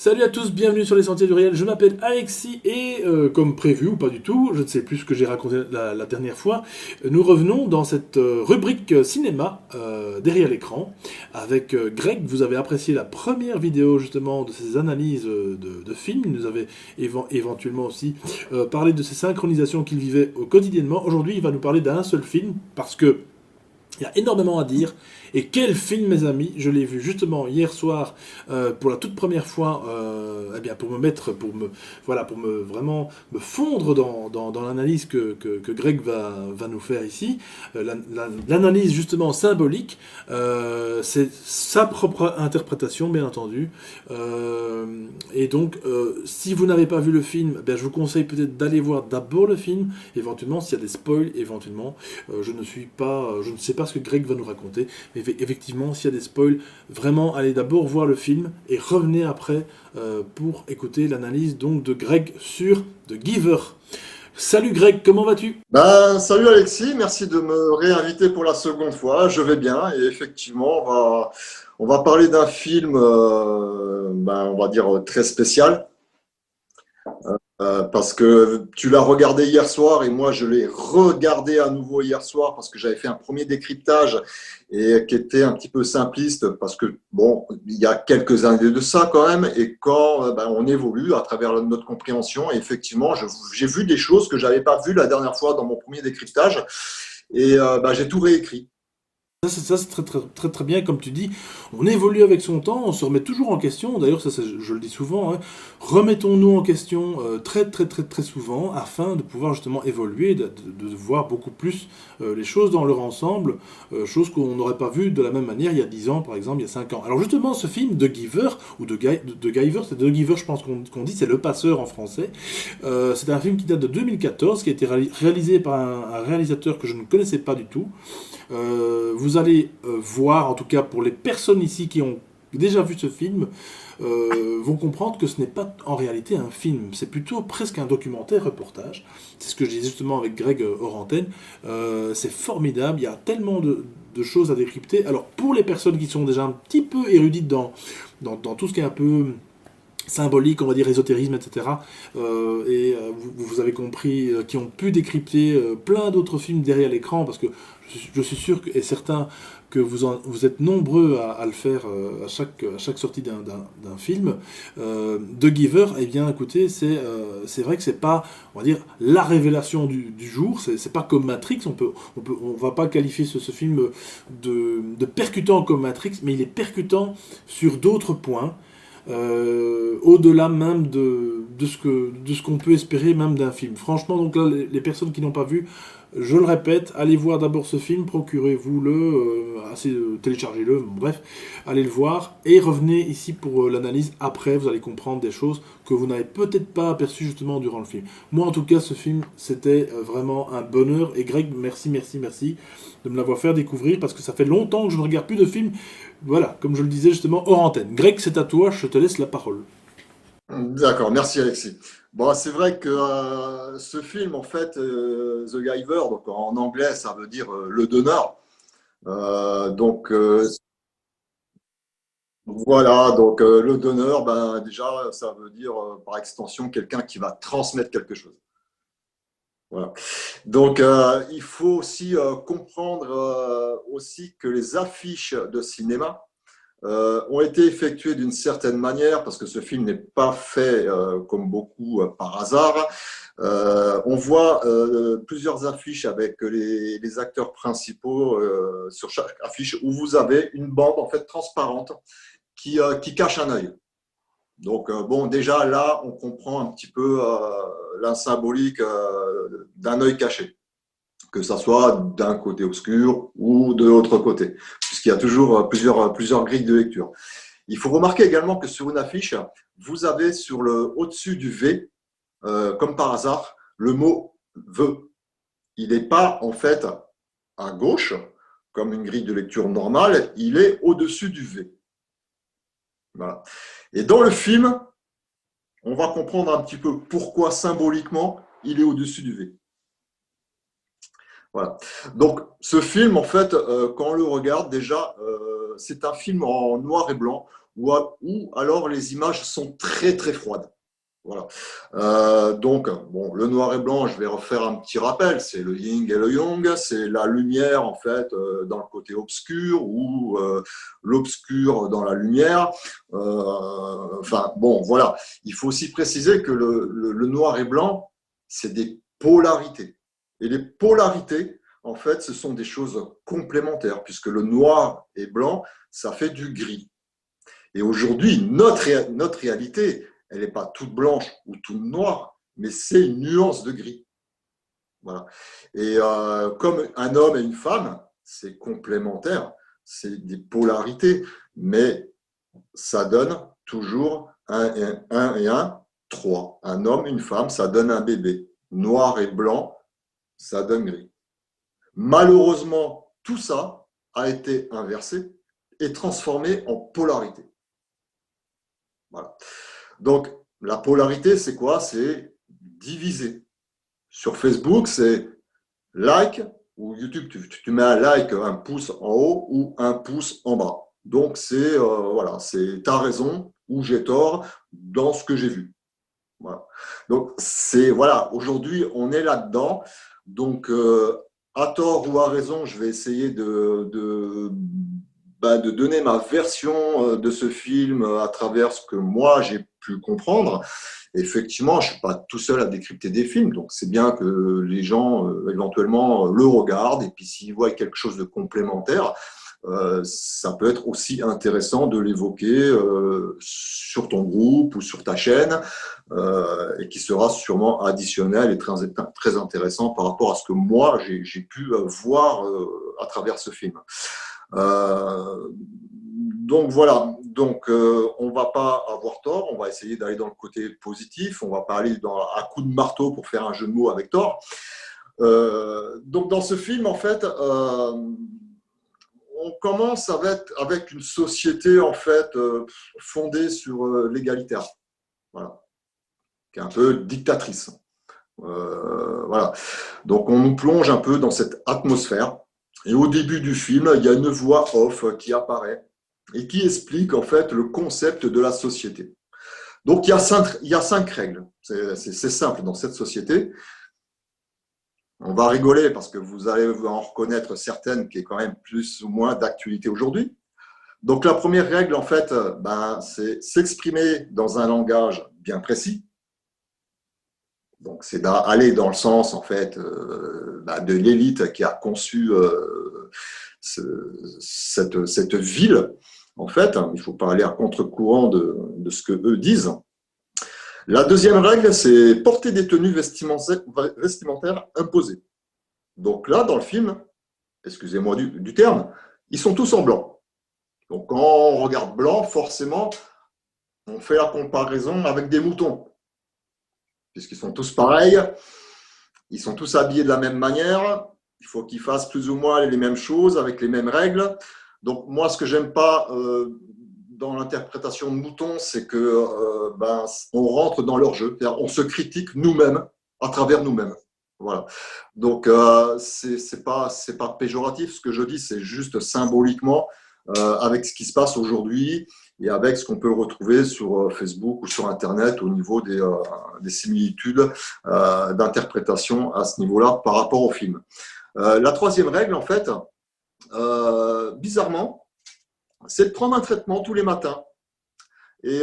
Salut à tous, bienvenue sur les Sentiers du Réel. Je m'appelle Alexis et comme prévu ou pas du tout, je ne sais plus ce que j'ai raconté la dernière fois, nous revenons dans cette rubrique cinéma derrière l'écran avec Greg. Vous avez apprécié la première vidéo justement de ses analyses de films. Il nous avait éventuellement aussi parlé de ses synchronisations qu'il vivait quotidiennement. Aujourd'hui, il va nous parler d'un seul film parce que il y a énormément à dire. Et quel film, mes amis! Je l'ai vu justement hier soir pour la toute première fois, eh bien pour me mettre, voilà, pour me vraiment me fondre dans l'analyse que Greg va nous faire ici. L'analyse justement symbolique, c'est sa propre interprétation, bien entendu. Et donc, si vous n'avez pas vu le film, eh bien, je vous conseille peut-être d'aller voir d'abord le film, éventuellement s'il y a des spoils, éventuellement. Je ne sais pas ce que Greg va nous raconter, mais effectivement, s'il y a des spoils, vraiment, allez d'abord voir le film et revenez après pour écouter l'analyse donc de Greg sur The Giver. Salut Greg, comment vas-tu? Salut Alexis, merci de me réinviter pour la seconde fois. Je vais bien et effectivement, on va parler d'un film, on va dire très spécial, parce que tu l'as regardé hier soir et moi je l'ai regardé à nouveau hier soir parce que j'avais fait un premier décryptage et qui était un petit peu simpliste parce que bon, il y a quelques années de ça quand même et quand on évolue à travers notre compréhension, et effectivement, j'ai vu des choses que j'avais pas vues la dernière fois dans mon premier décryptage et j'ai tout réécrit. Ça, c'est très, très, très, très bien, comme tu dis. On évolue avec son temps, on se remet toujours en question. D'ailleurs, je le dis souvent, hein, remettons-nous en question très, très, très, très souvent afin de pouvoir justement évoluer, de voir beaucoup plus les choses dans leur ensemble, choses qu'on n'aurait pas vues de la même manière il y a 10 ans, par exemple, il y a 5 ans. Alors, justement, ce film, The Giver, ou The Giver, c'est The Giver, je pense qu'on dit, c'est Le Passeur en français. C'est un film qui date de 2014, qui a été réalisé par un réalisateur que je ne connaissais pas du tout. Vous allez voir, en tout cas pour les personnes ici qui ont déjà vu ce film, vont comprendre que ce n'est pas en réalité un film, c'est plutôt presque un documentaire reportage. C'est ce que je disais justement avec Greg hors antenne. C'est formidable, il y a tellement de choses à décrypter. Alors pour les personnes qui sont déjà un petit peu érudites dans tout ce qui est un peu symbolique, on va dire ésotérisme, etc. Vous avez compris, qui ont pu décrypter plein d'autres films derrière l'écran, parce que je suis sûr et certain que vous êtes nombreux à le faire à chaque sortie d'un film. The Giver, eh bien écoutez, c'est vrai que c'est pas, on va dire, la révélation du jour, c'est pas comme Matrix, on va pas qualifier ce film de percutant comme Matrix, mais il est percutant sur d'autres points au-delà même de ce qu'on peut espérer même d'un film. Franchement, donc là, les personnes qui n'ont pas vu, je le répète, allez voir d'abord ce film, procurez-vous-le, téléchargez-le, bon, bref, allez le voir et revenez ici pour l'analyse. Après, vous allez comprendre des choses que vous n'avez peut-être pas aperçues justement durant le film. Moi, en tout cas, ce film, c'était vraiment un bonheur. Et Greg, merci, merci, merci de me l'avoir fait découvrir parce que ça fait longtemps que je ne regarde plus de films. Voilà, comme je le disais justement hors antenne. Greg, c'est à toi, je te laisse la parole. D'accord, merci Alexis. Bon, c'est vrai que ce film, en fait, The Giver, donc en anglais, ça veut dire le donneur. Donc voilà, donc le donneur, déjà, ça veut dire par extension quelqu'un qui va transmettre quelque chose. Voilà. Donc il faut aussi comprendre aussi que les affiches de cinéma ont été effectuées d'une certaine manière, parce que ce film n'est pas fait comme beaucoup par hasard. On voit plusieurs affiches avec les acteurs principaux sur chaque affiche, où vous avez une bande en fait transparente qui cache un œil. Donc bon, déjà là, on comprend un petit peu la symbolique d'un œil caché, que ça soit d'un côté obscur ou de l'autre côté, puisqu'il y a toujours plusieurs grilles de lecture. Il faut remarquer également que sur une affiche, vous avez sur le au-dessus du V, comme par hasard, le mot veut. Il n'est pas en fait à gauche, comme une grille de lecture normale, il est au-dessus du V. Voilà. Et dans le film, on va comprendre un petit peu pourquoi symboliquement il est au-dessus du V. Voilà. Donc, ce film, en fait, quand on le regarde, déjà, c'est un film en noir et blanc ou alors les images sont très très froides. Voilà. Donc, bon, le noir et blanc, je vais refaire un petit rappel, c'est le yin et le yang, c'est la lumière en fait dans le côté obscur ou l'obscur dans la lumière. Enfin, bon, voilà. Il faut aussi préciser que le noir et blanc, c'est des polarités. Et les polarités, en fait, ce sont des choses complémentaires, puisque le noir et blanc, ça fait du gris. Et aujourd'hui, notre réalité, elle n'est pas toute blanche ou toute noire, mais c'est une nuance de gris. Voilà. Et comme un homme et une femme, c'est complémentaire, c'est des polarités, mais ça donne toujours un et un, trois. Un homme, une femme, ça donne un bébé. Noir et blanc, ça donne gris. Malheureusement, tout ça a été inversé et transformé en polarité. Voilà. Donc, la polarité, c'est quoi? C'est diviser. Sur Facebook, c'est like, ou YouTube, tu mets un like, un pouce en haut ou un pouce en bas. Donc, c'est voilà, c'est t'as raison ou j'ai tort dans ce que j'ai vu. Voilà. Donc, c'est voilà, aujourd'hui, on est là-dedans. Donc, à tort ou à raison, je vais essayer de donner ma version de ce film à travers ce que moi j'ai pu comprendre. Effectivement, je ne suis pas tout seul à décrypter des films, donc c'est bien que les gens éventuellement le regardent et puis s'ils voient quelque chose de complémentaire, ça peut être aussi intéressant de l'évoquer sur ton groupe ou sur ta chaîne et qui sera sûrement additionnel et très intéressant par rapport à ce que moi j'ai pu voir à travers ce film. Donc voilà, donc on va pas avoir tort, on va essayer d'aller dans le côté positif, on va pas aller à coup de marteau pour faire un jeu de mots avec tort. Donc dans ce film, en fait, on commence avec une société en fait fondée sur l'égalitaire, voilà, qui est un peu dictatrice. Voilà. Donc on nous plonge un peu dans cette atmosphère. Et au début du film, il y a une voix off qui apparaît et qui explique en fait le concept de la société. Donc il y a cinq règles. C'est simple dans cette société. On va rigoler parce que vous allez en reconnaître certaines qui est quand même plus ou moins d'actualité aujourd'hui. Donc la première règle en fait, c'est s'exprimer dans un langage bien précis. Donc, c'est d'aller dans le sens, en fait, de l'élite qui a conçu cette ville. En fait, il ne faut pas aller à contre-courant de ce que eux disent. La deuxième règle, c'est porter des tenues vestimentaires imposées. Donc là, dans le film, excusez-moi du terme, ils sont tous en blanc. Donc, quand on regarde blanc, forcément, on fait la comparaison avec des moutons. Puisqu'ils sont tous pareils, ils sont tous habillés de la même manière, il faut qu'ils fassent plus ou moins les mêmes choses avec les mêmes règles. Donc moi, ce que j'aime pas dans l'interprétation de moutons, c'est que on rentre dans leur jeu, c'est-à-dire on se critique nous-mêmes à travers nous-mêmes. Voilà. Donc c'est pas péjoratif. Ce que je dis, c'est juste symboliquement avec ce qui se passe aujourd'hui et avec ce qu'on peut retrouver sur Facebook ou sur Internet au niveau des similitudes d'interprétation à ce niveau-là par rapport au film. La troisième règle, en fait, bizarrement, c'est de prendre un traitement tous les matins et,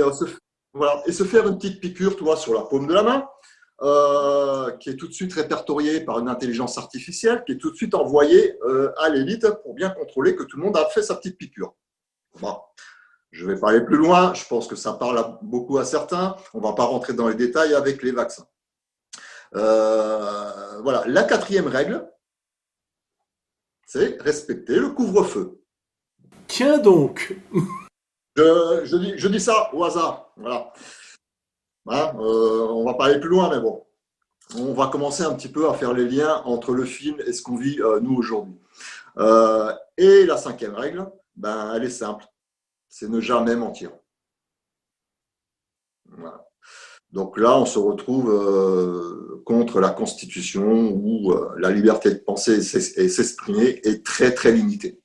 et se faire une petite piqûre, tu vois, sur la paume de la main, qui est tout de suite répertoriée par une intelligence artificielle, qui est tout de suite envoyée à l'élite pour bien contrôler que tout le monde a fait sa petite piqûre. Bon. Je ne vais pas aller plus loin, je pense que ça parle beaucoup à certains. On ne va pas rentrer dans les détails avec les vaccins. Voilà. La quatrième règle, c'est respecter le couvre-feu. Tiens donc. Je dis ça au hasard. Voilà. Hein, on ne va pas aller plus loin, mais bon. On va commencer un petit peu à faire les liens entre le film et ce qu'on vit nous aujourd'hui. Et la cinquième règle, elle est simple. C'est ne jamais mentir. Voilà. Donc là, on se retrouve contre la Constitution où la liberté de penser et s'exprimer est très, très limitée.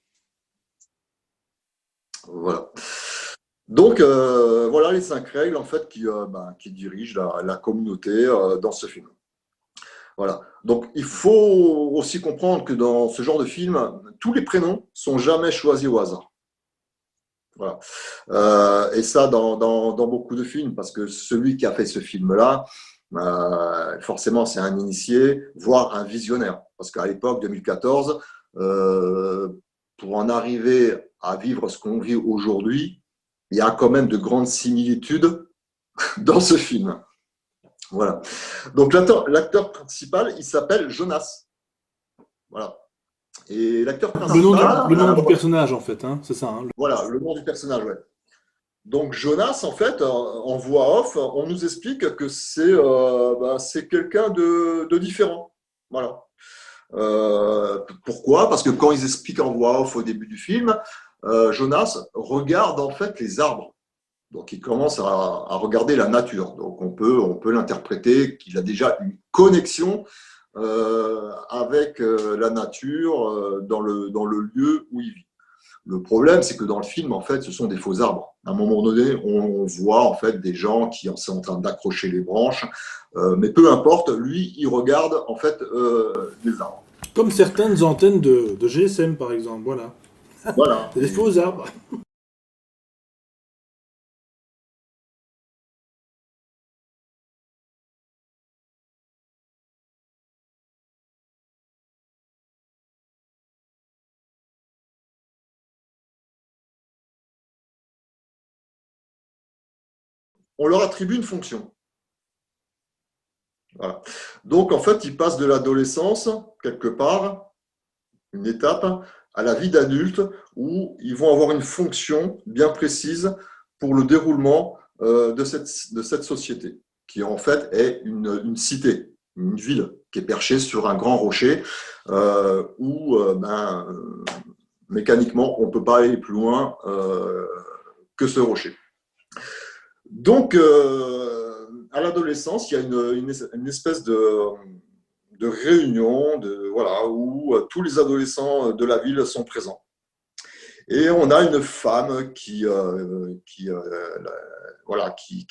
Voilà. Donc, voilà les 5 règles en fait qui dirigent la communauté dans ce film. Voilà. Donc, il faut aussi comprendre que dans ce genre de film, tous les prénoms sont jamais choisis au hasard. Voilà. Et ça, dans beaucoup de films, parce que celui qui a fait ce film-là, forcément, c'est un initié, voire un visionnaire. Parce qu'à l'époque, 2014, euh, pour en arriver à vivre ce qu'on vit aujourd'hui, il y a quand même de grandes similitudes dans ce film. Voilà. Donc, l'acteur principal, il s'appelle Jonas. Voilà. Et l'acteur principal, Le nom du personnage, en fait, hein, c'est ça. Hein. voilà, le nom du personnage, ouais. Donc Jonas, en fait, en voix off, on nous explique que c'est quelqu'un de différent. Voilà. Pourquoi? Parce que quand ils expliquent en voix off au début du film, Jonas regarde en fait les arbres. Donc il commence à regarder la nature. Donc on peut l'interpréter qu'il a déjà une connexion avec la nature dans le lieu où il vit. Le problème, c'est que dans le film, en fait, ce sont des faux arbres. À un moment donné, on voit en fait des gens qui sont en train d'accrocher les branches, mais peu importe, lui, il regarde en fait les arbres. Comme certaines antennes de GSM, par exemple, voilà. Voilà. C'est des faux arbres. On leur attribue une fonction. Voilà. Donc, en fait, ils passent de l'adolescence, quelque part, une étape, à la vie d'adulte, où ils vont avoir une fonction bien précise pour le déroulement de cette société, qui en fait est une cité, une ville qui est perchée sur un grand rocher, où mécaniquement, on ne peut pas aller plus loin que ce rocher. Donc, à l'adolescence, il y a une espèce de réunion voilà, où tous les adolescents de la ville sont présents. Et on a une femme qui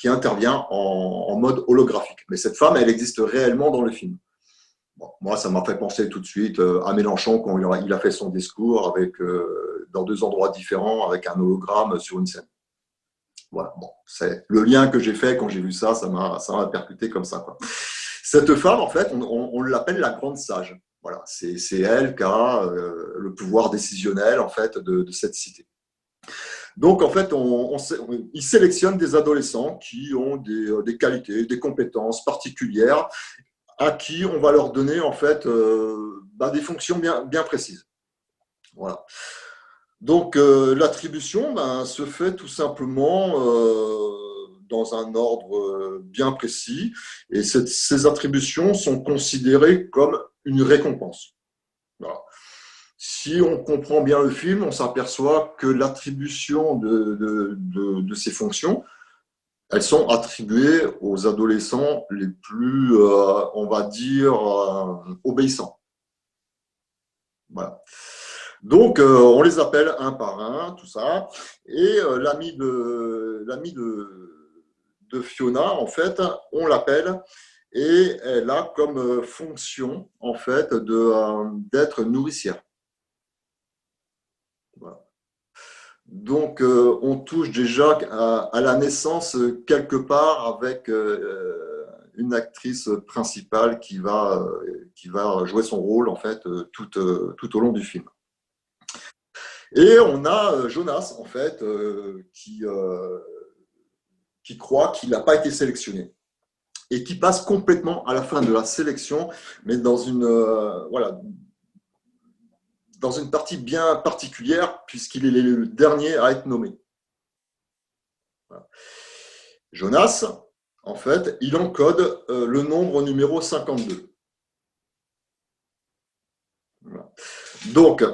intervient en mode holographique. Mais cette femme, elle existe réellement dans le film. Bon, moi, ça m'a fait penser tout de suite à Mélenchon quand il a fait son discours dans 2 endroits différents avec un hologramme sur une scène. Voilà, bon, c'est le lien que j'ai fait quand j'ai vu ça, ça m'a percuté comme ça, quoi. Cette femme, en fait, on l'appelle la grande sage. Voilà, c'est elle qui a le pouvoir décisionnel en fait de cette cité. Donc, en fait, il sélectionne des adolescents qui ont des qualités, des compétences particulières, à qui on va leur donner en fait des fonctions bien, bien précises. Voilà. Donc, l'attribution se fait tout simplement dans un ordre bien précis, et ces attributions sont considérées comme une récompense. Voilà. Si on comprend bien le film, on s'aperçoit que l'attribution de ces fonctions, elles sont attribuées aux adolescents les plus, on va dire, obéissants. Voilà. Donc, on les appelle un par un, tout ça. Et l'ami de Fiona, en fait, on l'appelle et elle a comme fonction, en fait, d'être nourricière. Voilà. Donc, on touche déjà à la naissance quelque part avec une actrice principale qui va jouer son rôle, en fait, tout au long du film. Et on a Jonas, en fait, qui croit qu'il n'a pas été sélectionné et qui passe complètement à la fin de la sélection, mais dans une partie bien particulière, puisqu'il est le dernier à être nommé. Voilà. Jonas, en fait, il encode le nombre numéro 52. Voilà. Donc,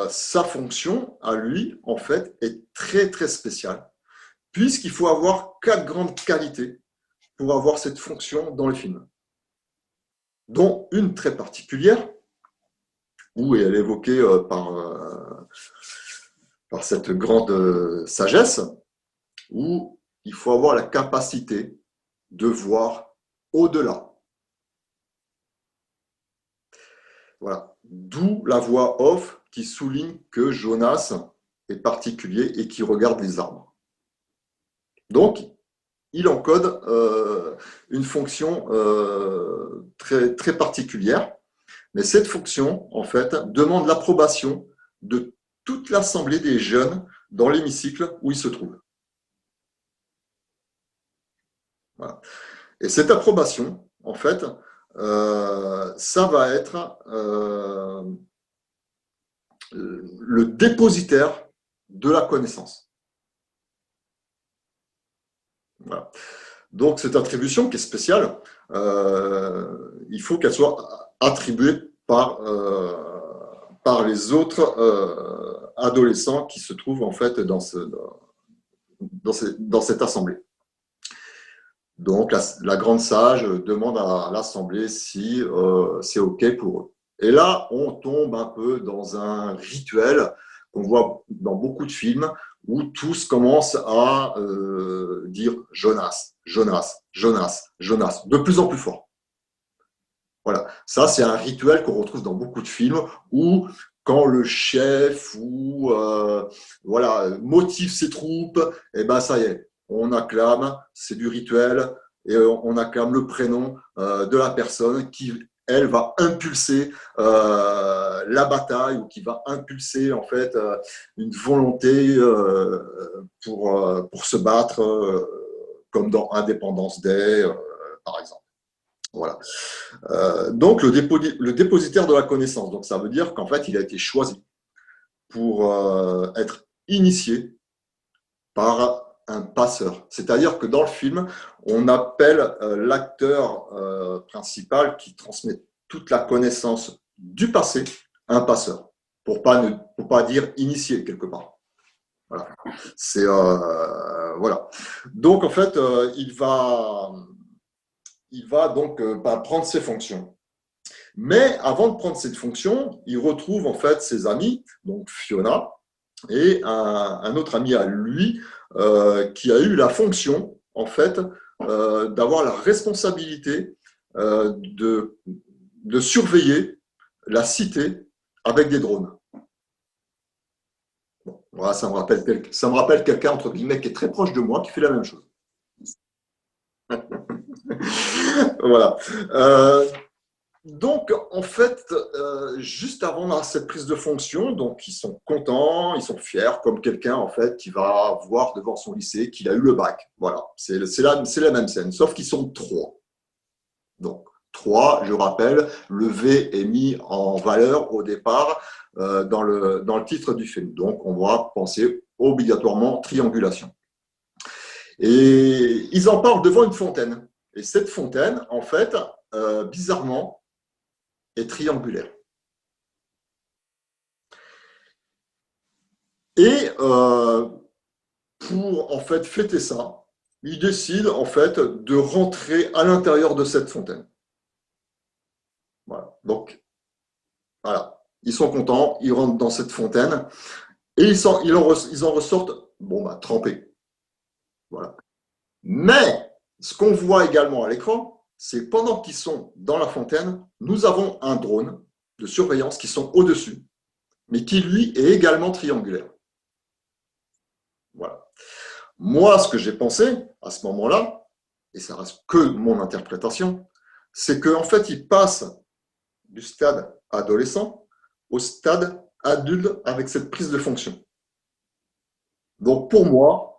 sa fonction, à lui, en fait, est très, très spéciale, puisqu'il faut avoir 4 grandes qualités pour avoir cette fonction dans le film, dont une très particulière, où elle est évoquée par cette grande sagesse, où il faut avoir la capacité de voir au-delà. Voilà. D'où la voix off qui souligne que Jonas est particulier et qui regarde les arbres. Donc, il encode une fonction très, très particulière. Mais cette fonction, en fait, demande l'approbation de toute l'assemblée des jeunes dans l'hémicycle où il se trouve. Voilà. Et cette approbation, en fait, ça va être le dépositaire de la connaissance. Voilà. Donc, cette attribution qui est spéciale, il faut qu'elle soit attribuée par les autres adolescents qui se trouvent en fait dans cette assemblée. Donc, la grande sage demande à l'assemblée si c'est OK pour eux. Et là, on tombe un peu dans un rituel qu'on voit dans beaucoup de films où tous commencent à dire Jonas, Jonas, Jonas, Jonas, de plus en plus fort. Voilà, ça c'est un rituel qu'on retrouve dans beaucoup de films où quand le chef ou voilà motive ses troupes, et ben ça y est, on acclame, c'est du rituel et on acclame le prénom de la personne qui elle va impulser la bataille ou qui va impulser en fait une volonté pour se battre comme dans Independence Day par exemple. Voilà. Donc, le dépositaire de la connaissance. Donc, ça veut dire qu'en fait, il a été choisi pour être initié par un passeur. C'est-à-dire que dans le film, on appelle l'acteur principal qui transmet toute la connaissance du passé un passeur, pour pas dire initié quelque part. Voilà. C'est voilà. Donc, en fait, il va donc prendre ses fonctions. Mais avant de prendre cette fonction, il retrouve en fait ses amis, donc Fiona, et un autre ami à lui qui a eu la fonction en fait d'avoir la responsabilité de surveiller la cité avec des drones. Bon, voilà, ça me rappelle quelqu'un entre guillemets qui est très proche de moi qui fait la même chose. Voilà. Donc, en fait, juste avant cette prise de fonction, donc ils sont contents, ils sont fiers, comme quelqu'un en fait qui va voir devant son lycée qu'il a eu le bac. Voilà, c'est la même scène, sauf qu'ils sont trois. Donc, trois, je rappelle, le V est mis en valeur au départ dans le titre du film. Donc, on va penser obligatoirement triangulation. Et ils en parlent devant une fontaine. Et cette fontaine, en fait, bizarrement, est triangulaire. Et pour en fait fêter ça, ils décident en fait de rentrer à l'intérieur de cette fontaine. Voilà. Donc, voilà. Ils sont contents, ils rentrent dans cette fontaine et ils en ressortent trempés. Voilà. Mais ce qu'on voit également à l'écran, c'est que pendant qu'ils sont dans la fontaine, nous avons un drone de surveillance qui sont au-dessus, mais qui lui est également triangulaire. Voilà. Moi, ce que j'ai pensé à ce moment-là, et ça reste que mon interprétation, c'est qu'en fait, il passe du stade adolescent au stade adulte avec cette prise de fonction. Donc pour moi,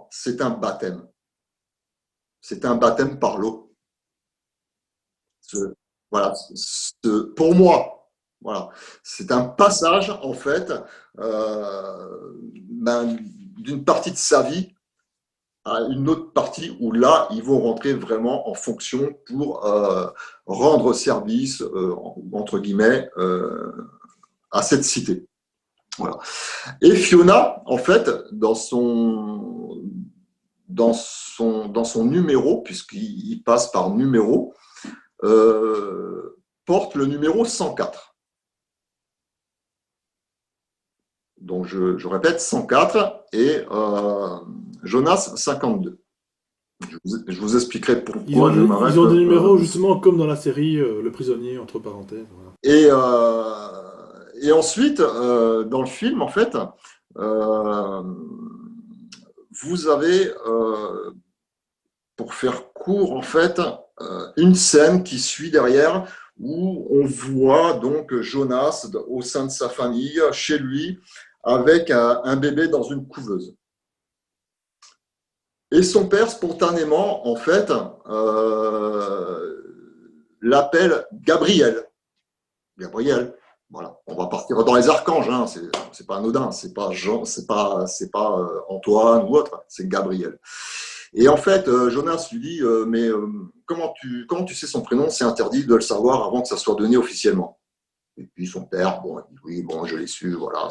c'est un baptême. C'est un baptême par l'eau. Voilà, pour moi, voilà, c'est un passage en fait d'une partie de sa vie à une autre partie où là, ils vont rentrer vraiment en fonction pour rendre service, entre guillemets, à cette cité. Voilà. Et Fiona, en fait, dans son numéro, puisqu'il passe par numéro, porte le numéro 104. Donc, je répète, 104, et Jonas 52. Je vous expliquerai Ils ont, pourquoi je ils m'arrête. ont des numéros justement comme dans la série Le Prisonnier, entre parenthèses. Voilà. Et ensuite, dans le film, en fait, euh, vous avez, pour faire court, en fait, une scène qui suit derrière où on voit donc Jonas au sein de sa famille, chez lui, avec un bébé dans une couveuse. Et son père, spontanément, en fait, l'appelle Gabriel. Gabriel, voilà. On va partir dans les archanges, hein. C'est pas anodin, c'est pas Jean, c'est pas Antoine ou autre, c'est Gabriel. Et en fait, Jonas lui dit, mais comment tu sais son prénom? C'est interdit de le savoir avant que ça soit donné officiellement. Et puis son père, bon, il dit, oui, bon, je l'ai su, voilà,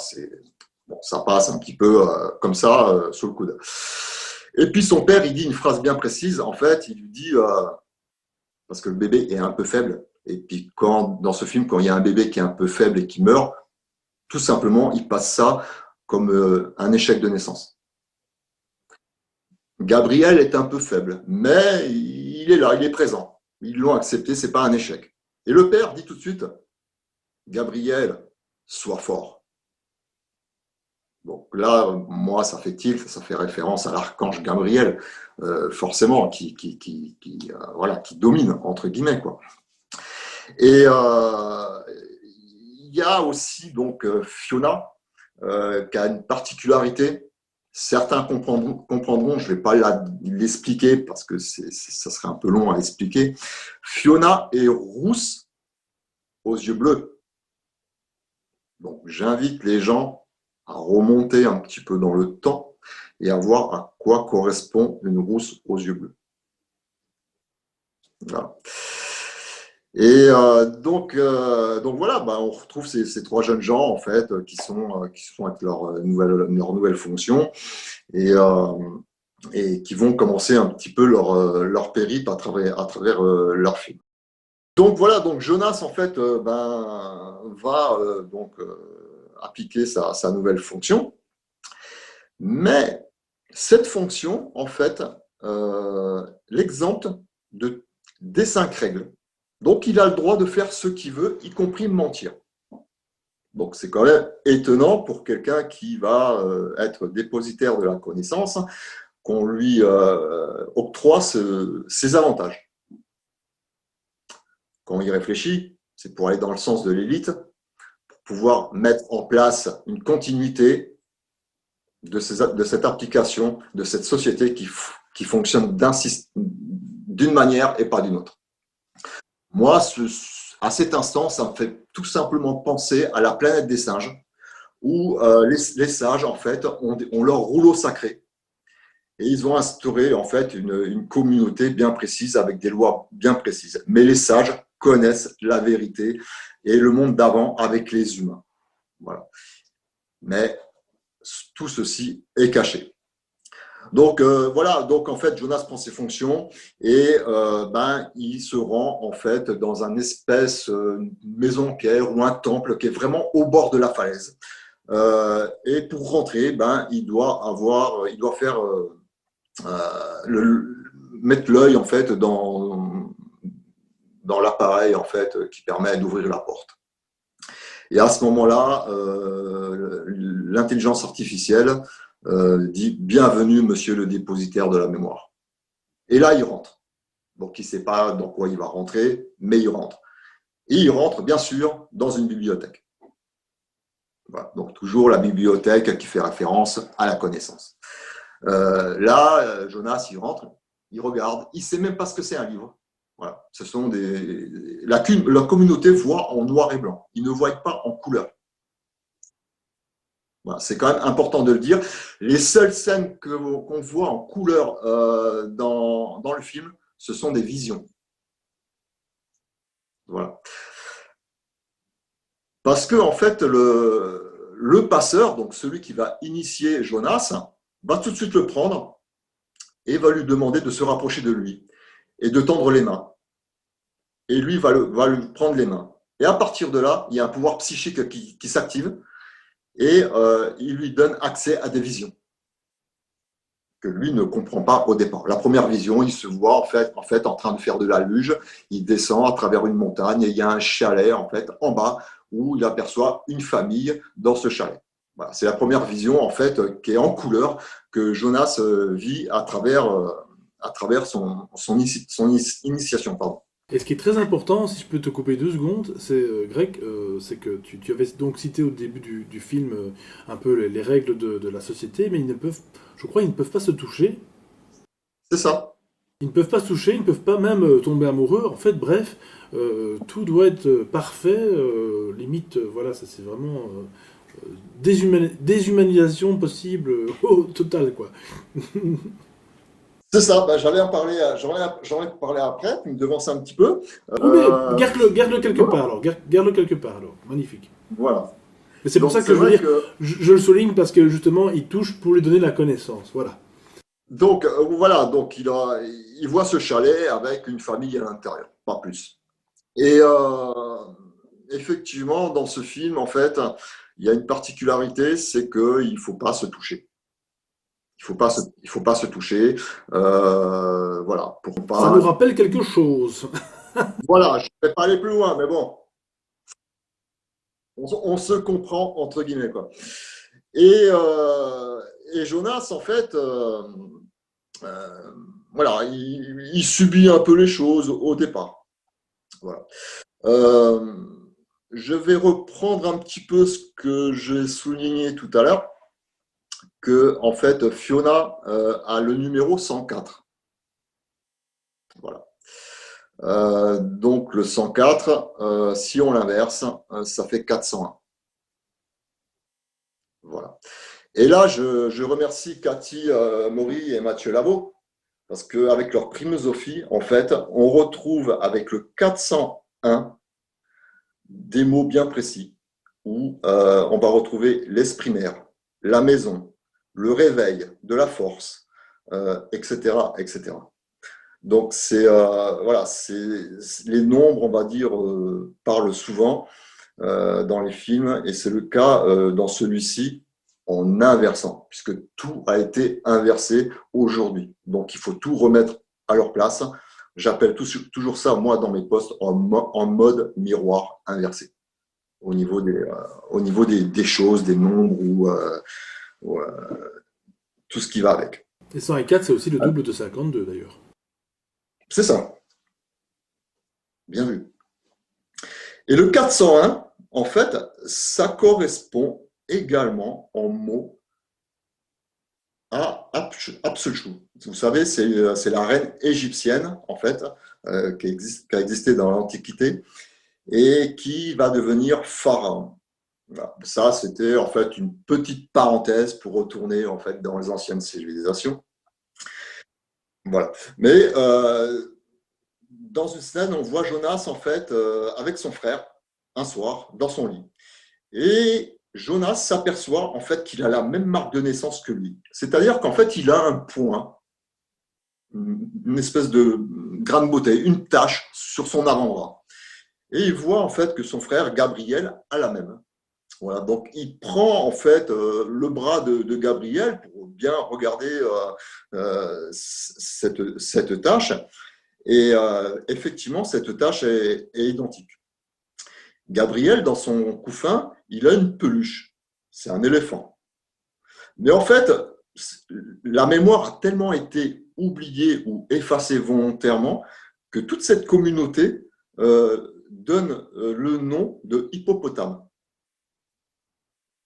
bon, ça passe un petit peu comme ça, sous le coude. Et puis son père, il dit une phrase bien précise, en fait, il lui dit, parce que le bébé est un peu faible, et puis dans ce film, quand il y a un bébé qui est un peu faible et qui meurt, tout simplement, il passe ça comme un échec de naissance. Gabriel est un peu faible, mais il est là, il est présent. Ils l'ont accepté, c'est pas un échec. Et le père dit tout de suite, Gabriel, sois fort. Donc là, moi, ça fait tilt, ça fait référence à l'archange Gabriel, forcément, voilà, qui domine, entre guillemets, quoi. Et il y a aussi donc Fiona, qui a une particularité. Certains comprendront, je ne vais pas l'expliquer parce que ça serait un peu long à expliquer. Fiona est rousse aux yeux bleus. Donc j'invite les gens à remonter un petit peu dans le temps et à voir à quoi correspond une rousse aux yeux bleus. Voilà. Et donc voilà, bah, on retrouve ces trois jeunes gens en fait qui sont avec leur nouvelle fonction et qui vont commencer un petit peu leur périple à travers leur film. Donc voilà, donc Jonas en fait va appliquer sa nouvelle fonction, mais cette fonction en fait l'exempte des 5 règles. Donc, il a le droit de faire ce qu'il veut, y compris mentir. Donc, c'est quand même étonnant pour quelqu'un qui va être dépositaire de la connaissance, qu'on lui octroie ses avantages. Quand on y réfléchit, c'est pour aller dans le sens de l'élite, pour pouvoir mettre en place une continuité de cette application, de cette société qui fonctionne d'une manière et pas d'une autre. Moi, à cet instant, ça me fait tout simplement penser à la planète des singes, où les sages, en fait, ont leur rouleau sacré. Et ils ont instauré, en fait, une communauté bien précise, avec des lois bien précises. Mais les sages connaissent la vérité et le monde d'avant avec les humains. Voilà. Mais tout ceci est caché. Donc voilà, donc en fait Jonas prend ses fonctions et il se rend en fait dans un espèce maison en pierre ou un temple qui est vraiment au bord de la falaise. Et pour rentrer, il doit faire mettre l'œil en fait dans l'appareil en fait qui permet d'ouvrir la porte. Et à ce moment-là, l'intelligence artificielle dit bienvenue monsieur le dépositaire de la mémoire. Et là il rentre. Donc il ne sait pas dans quoi il va rentrer, mais il rentre. Et il rentre bien sûr dans une bibliothèque. Voilà. Donc toujours la bibliothèque qui fait référence à la connaissance. Jonas il rentre, il regarde, il ne sait même pas ce que c'est un livre. Voilà. Ce sont la communauté voit en noir et blanc. Ils ne voient pas en couleur. Voilà, c'est quand même important de le dire. Les seules scènes qu'on voit en couleur dans le film, ce sont des visions. Voilà. Parce que en fait, le passeur, donc celui qui va initier Jonas, va tout de suite le prendre et va lui demander de se rapprocher de lui et de tendre les mains. Et lui va lui prendre les mains. Et à partir de là, il y a un pouvoir psychique qui s'active et il lui donne accès à des visions. que lui ne comprend pas au départ. La première vision, il se voit en train de faire de la luge. Il descend à travers une montagne et il y a un chalet en bas où il aperçoit une famille dans ce chalet. Voilà, c'est la première vision qui est en couleur que Jonas vit à travers son initiation. Pardon. Et ce qui est très important, si je peux te couper 2 secondes, c'est Greg, c'est que tu avais donc cité au début du film un peu les règles de la société, mais je crois, ils ne peuvent pas se toucher. C'est ça. Ils ne peuvent pas se toucher, ils ne peuvent pas même tomber amoureux. En fait, bref, tout doit être parfait. Limite, voilà, ça c'est vraiment déshumanisation possible au total, quoi. C'est ça, ben, j'en ai parlé après, tu me devances un petit peu. Oui, mais Euh, garde-le quelque voilà. part alors. Garde-le quelque part alors. Magnifique. Voilà. Et c'est pour Donc ça c'est que je veux vrai dire, que je le souligne parce que justement, il touche pour lui donner la connaissance. Voilà. donc il voit ce chalet avec une famille à l'intérieur, pas plus. Et effectivement, dans ce film, il y a une particularité, c'est qu'il ne faut pas se toucher. Il faut pas se toucher. Voilà, pour Ça nous pas. rappelle quelque chose. Voilà, je ne vais pas aller plus loin, mais bon, on se comprend entre guillemets quoi. Et, euh, et Jonas, euh, voilà, il subit un peu les choses au départ. Voilà. Euh, je vais reprendre un petit peu ce que j'ai souligné tout à l'heure, que en fait Fiona a le numéro 104. Voilà. Donc le 104, si on l'inverse, ça fait 401. Voilà. Et là, je remercie Cathy Maury et Mathieu Lavaux, parce qu'avec leur primosophie, on retrouve avec le 401 des mots bien précis, où on va retrouver l'esprit mère, la maison, le réveil, de la force, etc., etc. Donc, les nombres, on va dire, parlent souvent dans les films, et c'est le cas dans celui-ci en inversant, puisque tout a été inversé aujourd'hui. Donc, il faut tout remettre à leur place. J'appelle toujours ça, moi, dans mes posts, en mode miroir inversé, au niveau des choses, des nombres ou, tout ce qui va avec. Et 104, c'est aussi le double de 52 d'ailleurs. C'est ça, bien vu. Et le 401, ça correspond également en mots à Hatshepsut. Vous savez, c'est la reine égyptienne, qui a existé dans l'Antiquité et qui va devenir pharaon. Voilà. Ça, c'était en fait une petite parenthèse pour retourner dans les anciennes civilisations. Voilà. Mais dans une scène, on voit Jonas avec son frère un soir dans son lit. Et Jonas s'aperçoit qu'il a la même marque de naissance que lui. C'est-à-dire il a un point, une espèce de grain de beauté, une tache sur son avant-bras. Et il voit que son frère Gabriel a la même. Voilà, donc il prend le bras de Gabriel pour bien regarder cette tâche. Et effectivement, cette tâche est identique. Gabriel, dans son couffin, il a une peluche. C'est un éléphant. Mais la mémoire a tellement été oubliée ou effacée volontairement que toute cette communauté donne le nom de hippopotame.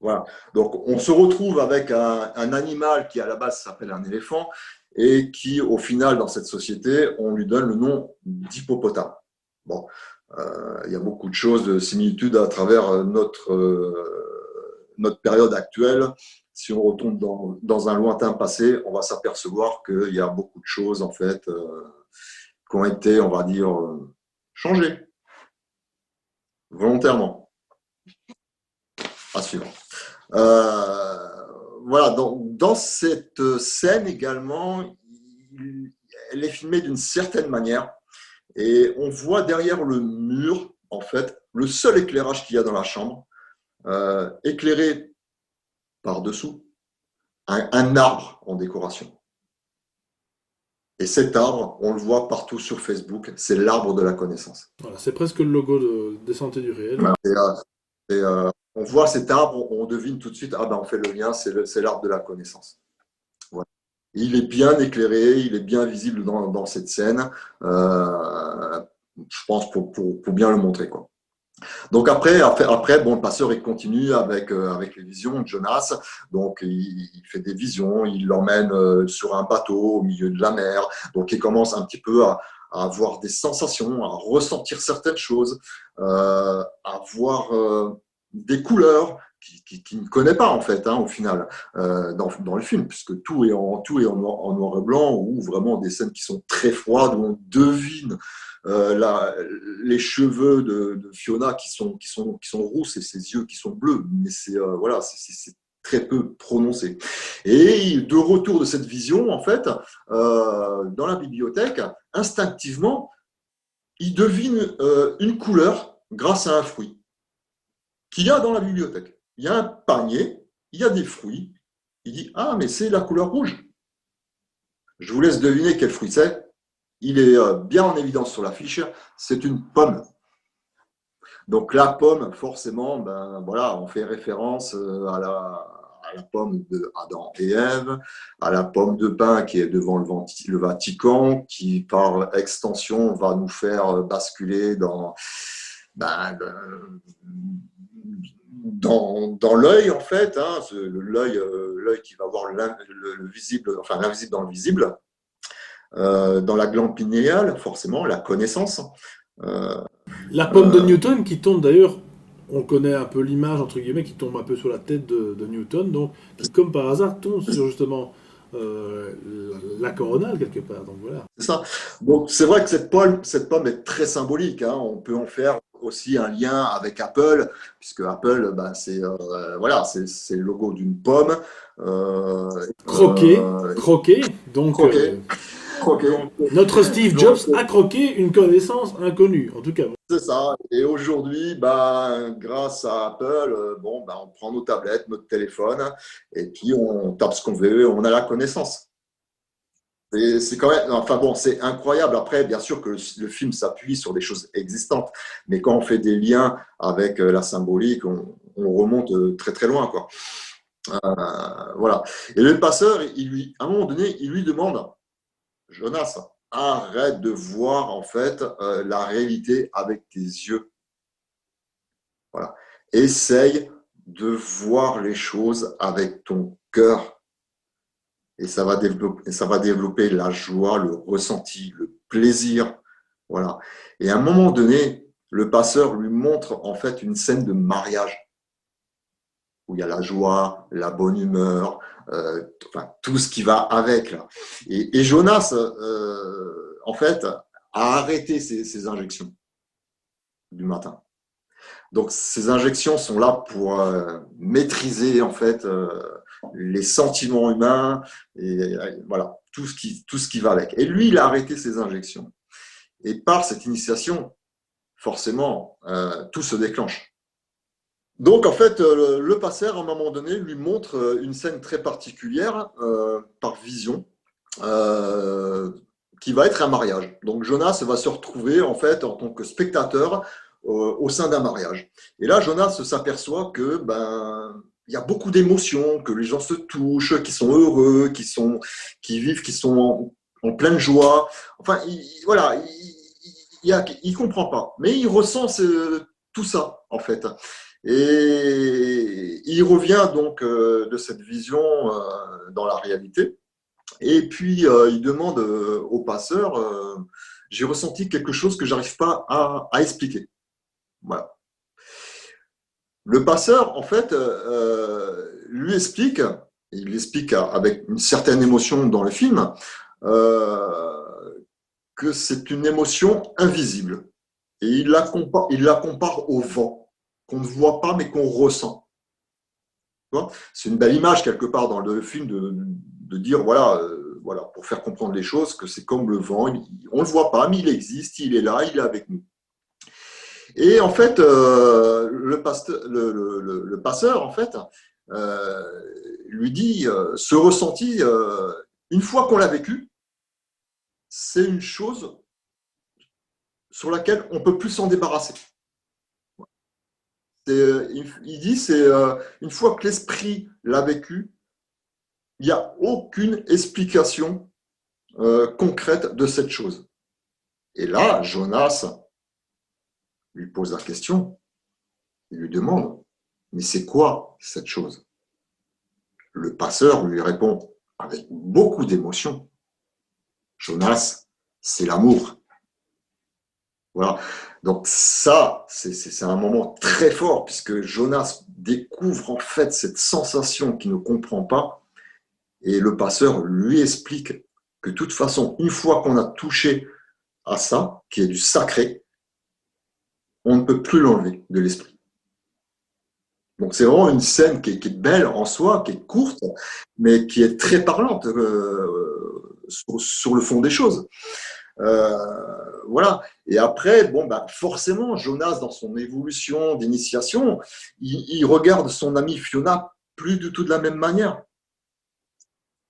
Voilà. Donc, on se retrouve avec un animal qui, à la base, s'appelle un éléphant et qui, au final, dans cette société, on lui donne le nom d'hippopotame. Bon, il y a beaucoup de choses de similitudes à travers notre période actuelle. Si on retourne dans un lointain passé, on va s'apercevoir qu'il y a beaucoup de choses, qui ont été, on va dire, changées volontairement. À suivre. Voilà, dans cette scène également, elle est filmée d'une certaine manière et on voit derrière le mur, le seul éclairage qu'il y a dans la chambre, éclairé par-dessous un arbre en décoration. Et cet arbre, on le voit partout sur Facebook, c'est l'arbre de la connaissance. Voilà, c'est presque le logo des santé du réel. Voilà. On voit cet arbre, on devine tout de suite, ah ben on fait le lien, c'est l'arbre de la connaissance. Voilà. Il est bien éclairé, il est bien visible dans cette scène, je pense pour bien le montrer, quoi. Donc après, bon, le passeur il continue avec les visions de Jonas. Donc il fait des visions, il l'emmène sur un bateau au milieu de la mer. Donc il commence un petit peu à avoir des sensations, à ressentir certaines choses, à voir des couleurs qu'il ne connaît pas en fait, hein, au final, dans le film, puisque tout est en noir et blanc, ou vraiment des scènes qui sont très froides, où on devine les cheveux de Fiona qui sont rousses et ses yeux qui sont bleus, mais voilà, c'est très peu prononcé. Et de retour de cette vision, en fait, dans la bibliothèque, instinctivement, il devine une couleur grâce à un fruit qu'il y a dans la bibliothèque. Il y a un panier, il y a des fruits. Il dit, ah, mais c'est la couleur rouge. Je vous laisse deviner quel fruit c'est. Il est bien en évidence sur la fiche, c'est une pomme. Donc la pomme, forcément, ben, voilà, on fait référence à la pomme de Adam et Ève, à la pomme de pin qui est devant le Vatican, qui par extension va nous faire basculer ben, dans l'œil, en fait, hein, l'œil qui va voir le visible, enfin l'invisible dans le visible. Dans la glande pinéale, forcément, la connaissance. La pomme de Newton qui tombe d'ailleurs, on connaît un peu l'image, entre guillemets, qui tombe un peu sur la tête de Newton, donc qui, comme par hasard, tombe sur justement la coronale quelque part. Donc voilà. C'est ça. Donc, c'est vrai que cette pomme est très symbolique, hein. On peut en faire aussi un lien avec Apple, puisque Apple, ben, voilà, c'est le logo d'une pomme. Euh, Croqué, donc Croqué, croqué. notre Steve Donc, Jobs a croqué une connaissance inconnue, en tout cas. c'est ça. Et aujourd'hui, ben, grâce à Apple, bon, ben, on prend nos tablettes, notre téléphone, et puis on tape ce qu'on veut, et on a la connaissance. C'est quand même, enfin bon, c'est incroyable. Après, bien sûr que le film s'appuie sur des choses existantes, mais quand on fait des liens avec la symbolique, on remonte très très loin, quoi. Voilà. Et le passeur, à un moment donné, il lui demande, Jonas, arrête de voir en fait la réalité avec tes yeux. Voilà. Essaye de voir les choses avec ton cœur. Et ça va développer la joie, le ressenti, le plaisir. Voilà. Et à un moment donné, le passeur lui montre en fait une scène de mariage où il y a la joie, la bonne humeur, enfin, tout ce qui va avec. Là. Et Jonas, en fait, a arrêté ses injections du matin. Donc, ces injections sont là pour maîtriser en fait les sentiments humains et voilà tout ce qui va avec. Et lui, il a arrêté ses injections. Et par cette initiation, forcément, tout se déclenche. Donc, en fait, le passeur, à un moment donné, lui montre une scène très particulière par vision. Qui va être un mariage. Donc Jonas va se retrouver en fait en tant que spectateur au sein d'un mariage. Et là, Jonas s'aperçoit que il y a beaucoup d'émotions, que les gens se touchent, qui sont heureux, qui vivent, qui sont en pleine joie. Enfin, voilà, il comprend pas, mais il ressent tout ça en fait. Et il revient donc de cette vision dans la réalité. Et puis, il demande au passeur, j'ai ressenti quelque chose que j'arrive pas à expliquer. Voilà. Le passeur, en fait, lui explique, il l'explique avec une certaine émotion dans le film, que c'est une émotion invisible. Et il la compare au vent, qu'on ne voit pas mais qu'on ressent. C'est une belle image quelque part dans le film de dire, voilà, voilà, pour faire comprendre les choses, que c'est comme le vent, on ne le voit pas, mais il existe, il est là, il est avec nous. Et en fait, le passeur, en fait, lui dit, ce ressenti, une fois qu'on l'a vécu, c'est une chose sur laquelle on ne peut plus s'en débarrasser. Il dit, c'est une fois que l'esprit l'a vécu, il n'y a aucune explication concrète de cette chose. Et là, Jonas lui pose la question, il lui demande, mais c'est quoi cette chose? Le passeur lui répond avec beaucoup d'émotion, Jonas, c'est l'amour. Voilà. Donc ça, c'est un moment très fort puisque Jonas découvre en fait cette sensation qu'il ne comprend pas et le passeur lui explique que de toute façon, une fois qu'on a touché à ça, qui est du sacré, on ne peut plus l'enlever de l'esprit. Donc c'est vraiment une scène qui est belle en soi, qui est courte, mais qui est très parlante sur le fond des choses. Voilà. Et après, bon, bah, forcément, Jonas, dans son évolution d'initiation, il regarde son amie Fiona plus du tout de la même manière.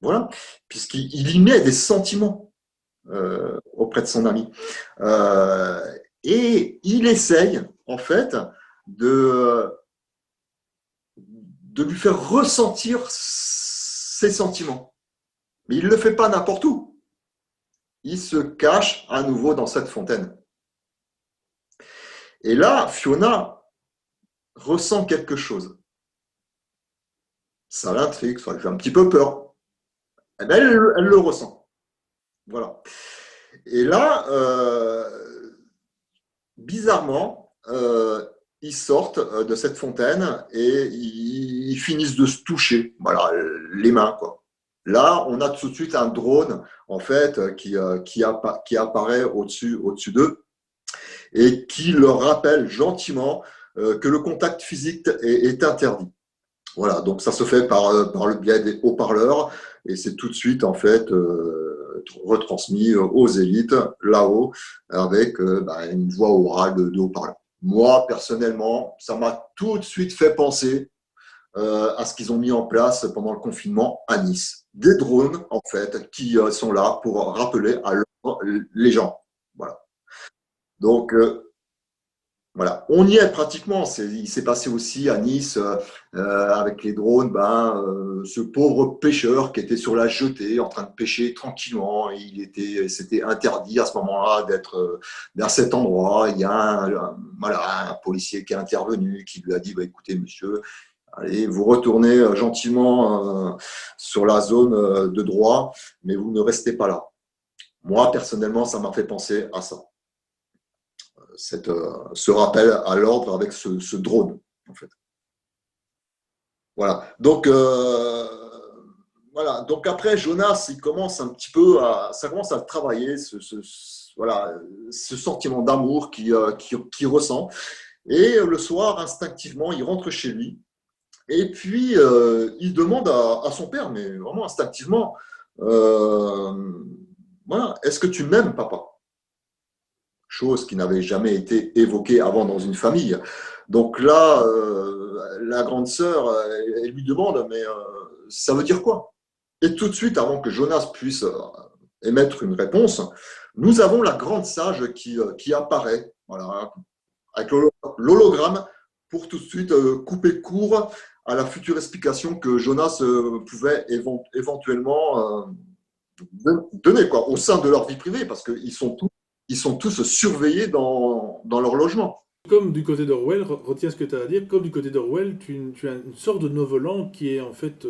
Voilà. Puisqu'il y met des sentiments auprès de son ami. Et il essaye, en fait, de lui faire ressentir ses sentiments. Mais il ne le fait pas n'importe où. Il se cache à nouveau dans cette fontaine. Et là, Fiona ressent quelque chose. Ça l'intrigue, ça lui fait un petit peu peur. Eh bien, elle le ressent. Voilà. Et là, bizarrement, ils sortent de cette fontaine et ils finissent de se toucher, voilà, les mains, quoi. Là, on a tout de suite un drone, en fait, qui apparaît au-dessus d'eux et qui leur rappelle gentiment que le contact physique est interdit. Voilà, donc ça se fait par le biais des haut-parleurs et c'est tout de suite en fait retransmis aux élites là-haut avec une voix orale de haut-parleurs. Moi, personnellement, ça m'a tout de suite fait penser à ce qu'ils ont mis en place pendant le confinement à Nice. Des drones, en fait, qui sont là pour rappeler à l'ordre les gens. Voilà. Donc, voilà, on y est pratiquement. Il s'est passé aussi à Nice avec les drones, ce pauvre pêcheur qui était sur la jetée en train de pêcher tranquillement. C'était interdit à ce moment-là d'être vers cet endroit. Il y a un policier qui est intervenu, qui lui a dit écoutez, monsieur, allez, vous retournez gentiment sur la zone de droit, mais vous ne restez pas là. Moi, personnellement, ça m'a fait penser à ça. Ce rappel à l'ordre avec ce drone, en fait. Voilà. Donc, voilà. Donc après, Jonas, il commence un petit peu ça commence à travailler voilà, ce sentiment d'amour qu'il ressent. Et le soir, instinctivement, il rentre chez lui. Et puis, il demande à son père, mais vraiment instinctivement, voilà, est-ce que tu m'aimes, papa? Chose qui n'avait jamais été évoquée avant dans une famille. Donc là, la grande sœur, elle lui demande, mais ça veut dire quoi? Et tout de suite, avant que Jonas puisse émettre une réponse, nous avons la grande sage qui apparaît, voilà, avec l'hologramme, pour tout de suite couper court à la future explication que Jonas pouvait éventuellement donner quoi, au sein de leur vie privée, parce qu'ils sont tous surveillés dans leur logement. Comme du côté d'Orwell, retiens ce que tu as à dire, comme du côté d'Orwell, tu as une sorte de novelant qui est en fait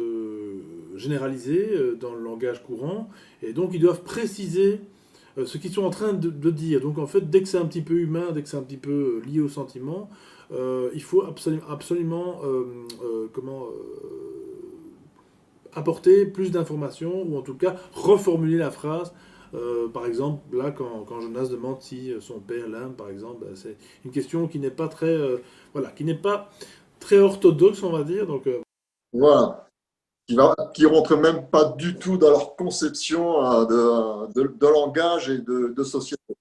généralisé dans le langage courant, et donc ils doivent préciser ce qu'ils sont en train de dire. Donc en fait, dès que c'est un petit peu humain, dès que c'est un petit peu lié au sentiment, il faut absolument apporter plus d'informations, ou en tout cas reformuler la phrase. Par exemple, là, quand Jonas demande si son père l'aime, par exemple, c'est une question qui n'est pas très, voilà, qui n'est pas très orthodoxe, on va dire. Donc, Voilà. Qui rentre même pas du tout dans leur conception de langage et de société.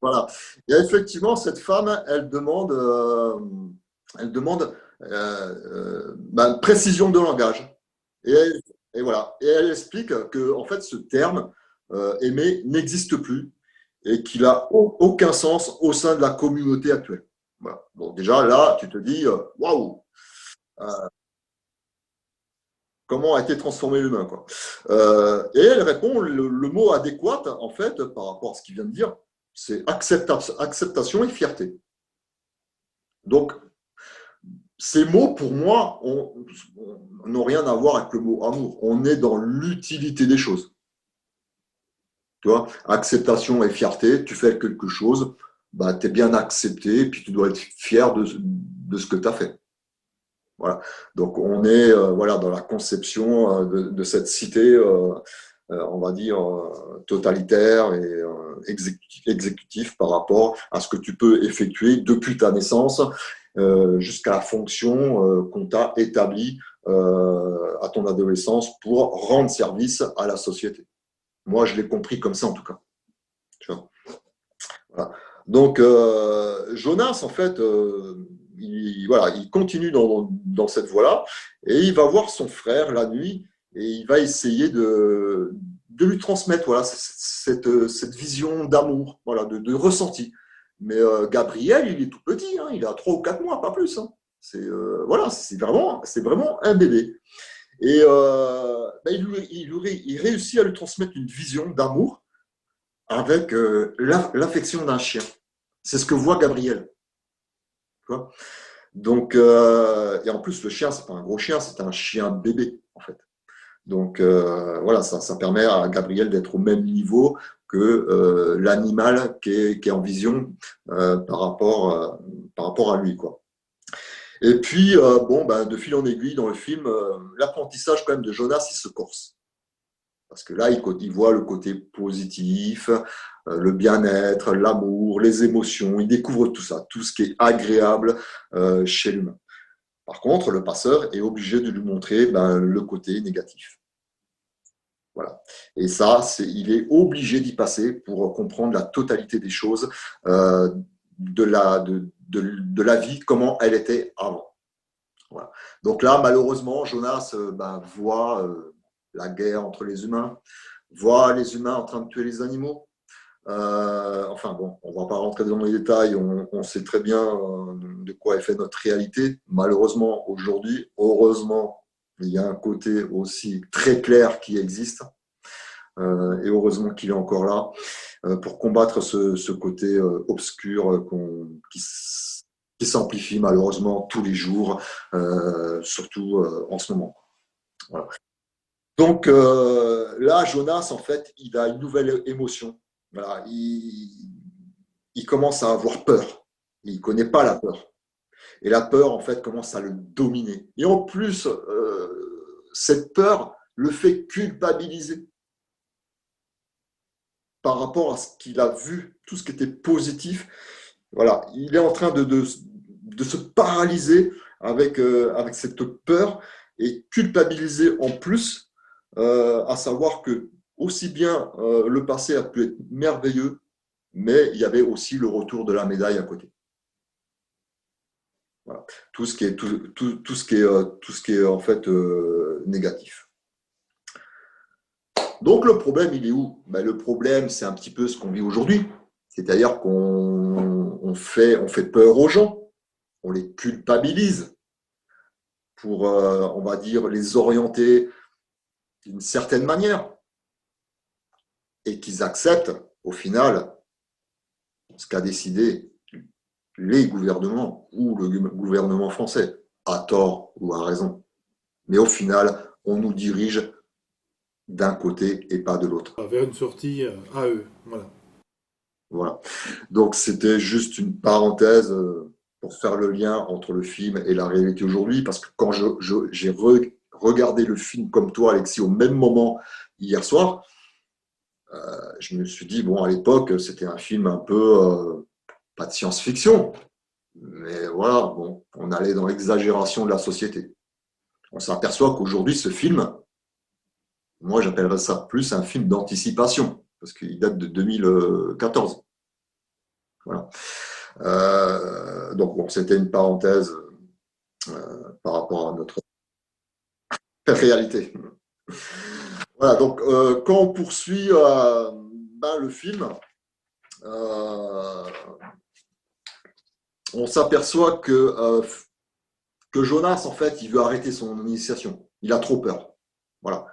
Voilà. Et effectivement, cette femme, elle demande précision de langage. Et, et voilà. Et elle explique que, en fait, ce terme aimé n'existe plus et qu'il n'a aucun sens au sein de la communauté actuelle. Voilà. Donc déjà, là, tu te dis, waouh, comment a été transformé l'humain, quoi. Et elle répond, le mot adéquat, en fait, par rapport à ce qu'il vient de dire, c'est acceptation et fierté. Donc, ces mots, pour moi, n'ont rien à voir avec le mot amour. On est dans l'utilité des choses. Tu vois, acceptation et fierté, tu fais quelque chose, bah, tu es bien accepté, et puis tu dois être fier de ce que tu as fait. Voilà. Donc on est voilà, dans la conception de cette cité, on va dire, totalitaire et exécutif par rapport à ce que tu peux effectuer depuis ta naissance jusqu'à la fonction qu'on t'a établie à ton adolescence pour rendre service à la société. Moi, je l'ai compris comme ça en tout cas. Tu vois. Voilà. Donc, Jonas, en fait, voilà, il continue dans cette voie-là et il va voir son frère la nuit et il va essayer de lui transmettre voilà, cette vision d'amour, voilà, de ressenti. Mais Gabriel, il est tout petit, hein, il a 3 ou 4 mois, pas plus. Hein. Voilà, c'est vraiment un bébé. Et ben, il réussit à lui transmettre une vision d'amour avec l'affection d'un chien. C'est ce que voit Gabriel. Tu vois. Donc, et en plus, le chien, c'est pas un gros chien, c'est un chien bébé, en fait. Donc, voilà, ça permet à Gabriel d'être au même niveau que l'animal qui est en vision par rapport à lui, quoi. Et puis, bon, ben, de fil en aiguille, dans le film, l'apprentissage quand même de Jonas, il se corse. Parce que là, il voit le côté positif, le bien-être, l'amour, les émotions. Il découvre tout ça, tout ce qui est agréable chez l'humain. Par contre, le passeur est obligé de lui montrer le côté négatif. Voilà. Et ça, il est obligé d'y passer pour comprendre la totalité des choses de la vie, comment elle était avant. Voilà. Donc là, malheureusement, Jonas voit la guerre entre les humains, voit les humains en train de tuer les animaux. Enfin bon, on ne va pas rentrer dans les détails, on sait très bien de quoi est fait notre réalité. Malheureusement, aujourd'hui, heureusement, il y a un côté aussi très clair qui existe, et heureusement qu'il est encore là, pour combattre ce côté obscur qui s'amplifie malheureusement tous les jours, surtout en ce moment. Voilà. Donc là, Jonas, en fait, il a une nouvelle émotion. Voilà, il commence à avoir peur. Il ne connaît pas la peur. Et la peur, en fait, commence à le dominer. Et en plus, cette peur le fait culpabiliser par rapport à ce qu'il a vu, tout ce qui était positif. Voilà, il est en train de se paralyser avec cette peur et culpabiliser en plus, à savoir que aussi bien le passé a pu être merveilleux, mais il y avait aussi le retour de la médaille à côté. Voilà. Tout ce qui est en fait négatif. Donc le problème, il est où? Le problème, c'est un petit peu ce qu'on vit aujourd'hui. C'est-à-dire qu'on fait peur aux gens, on les culpabilise pour, on va dire, les orienter d'une certaine manière et qu'ils acceptent au final ce qu'a décidé les gouvernements ou le gouvernement français, à tort ou à raison. Mais au final, on nous dirige d'un côté et pas de l'autre. Vers une sortie à eux. Voilà. Voilà. Donc c'était juste une parenthèse pour faire le lien entre le film et la réalité aujourd'hui, parce que quand j'ai regardé le film comme toi, Alexis, au même moment hier soir, je me suis dit, bon, à l'époque, c'était un film un peu, pas de science-fiction, mais voilà, bon, on allait dans l'exagération de la société. On s'aperçoit qu'aujourd'hui, ce film, moi j'appellerais ça plus un film d'anticipation, parce qu'il date de 2014. Voilà. Donc bon, c'était une parenthèse par rapport à notre réalité. Voilà, donc quand on poursuit le film, euh, on s'aperçoit que Jonas, en fait, il veut arrêter son initiation. Il a trop peur. Voilà.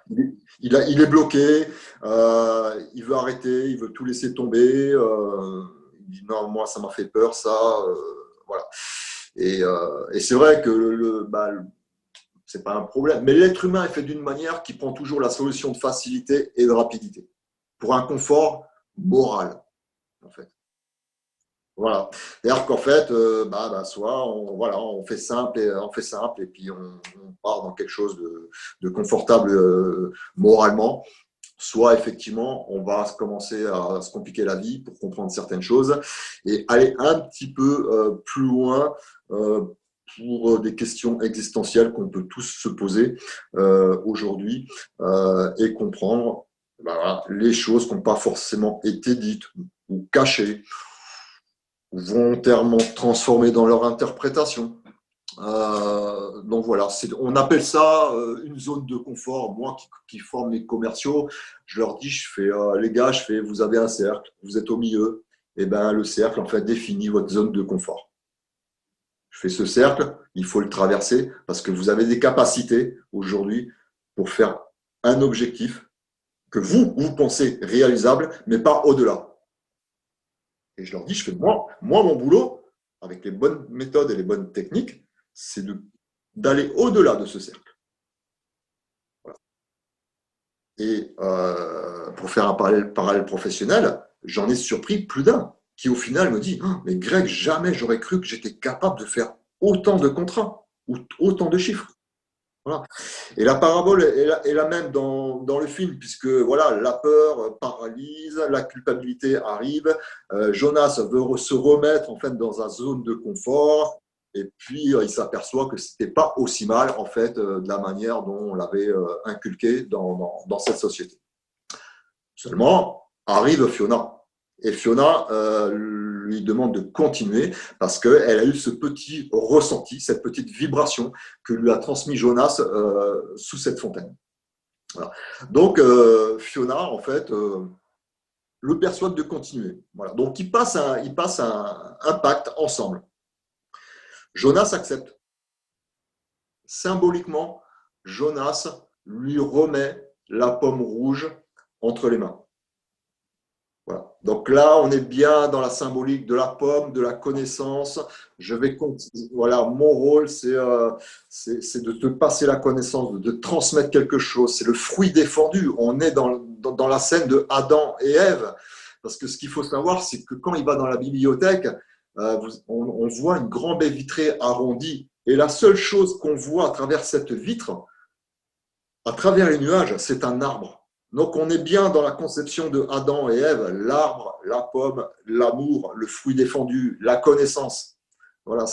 Il est bloqué, il veut arrêter, il veut tout laisser tomber. Il dit non, moi, ça m'a fait peur, ça. Voilà. Et c'est vrai que c'est pas un problème. Mais l'être humain est fait d'une manière qui prend toujours la solution de facilité et de rapidité pour un confort moral, en fait. Voilà. C'est-à-dire qu'en fait, soit on fait simple et puis on part dans quelque chose de confortable moralement. Soit effectivement, on va commencer à se compliquer la vie pour comprendre certaines choses et aller un petit peu plus loin pour des questions existentielles qu'on peut tous se poser aujourd'hui et comprendre voilà, les choses qui n'ont pas forcément été dites ou cachées volontairement transformés dans leur interprétation. Donc voilà, on appelle ça une zone de confort. Moi qui forme les commerciaux, je leur dis, les gars, vous avez un cercle, vous êtes au milieu, et ben le cercle en fait définit votre zone de confort. Je fais ce cercle, il faut le traverser parce que vous avez des capacités aujourd'hui pour faire un objectif que vous pensez réalisable, mais pas au-delà. Et je leur dis, moi, mon boulot, avec les bonnes méthodes et les bonnes techniques, c'est d'aller au-delà de ce cercle. Voilà. Et pour faire un parallèle professionnel, j'en ai surpris plus d'un qui, au final, me dit oh, mais Greg, jamais j'aurais cru que j'étais capable de faire autant de contrats ou autant de chiffres. Voilà. Et la parabole est la même dans le film, puisque voilà, la peur paralyse, la culpabilité arrive, Jonas veut se remettre en fait dans une zone de confort, et puis il s'aperçoit que c'était pas aussi mal en fait de la manière dont on l'avait inculqué dans cette société. Seulement, arrive Fiona. Et Fiona lui demande de continuer parce qu'elle a eu ce petit ressenti, cette petite vibration que lui a transmis Jonas sous cette fontaine. Voilà. Donc, Fiona, en fait, le persuade de continuer. Voilà. Donc, ils passent un pacte ensemble. Jonas accepte. Symboliquement, Jonas lui remet la pomme rouge entre les mains. Voilà. Donc là, on est bien dans la symbolique de la pomme, de la connaissance. Voilà, mon rôle, c'est de te passer la connaissance, de transmettre quelque chose. C'est le fruit défendu. On est dans la scène de Adam et Ève. Parce que ce qu'il faut savoir, c'est que quand il va dans la bibliothèque, on voit une grande baie vitrée arrondie. Et la seule chose qu'on voit à travers cette vitre, à travers les nuages, c'est un arbre. Donc on est bien dans la conception de Adam et Ève, l'arbre, la pomme, l'amour, le fruit défendu, la connaissance. Voilà,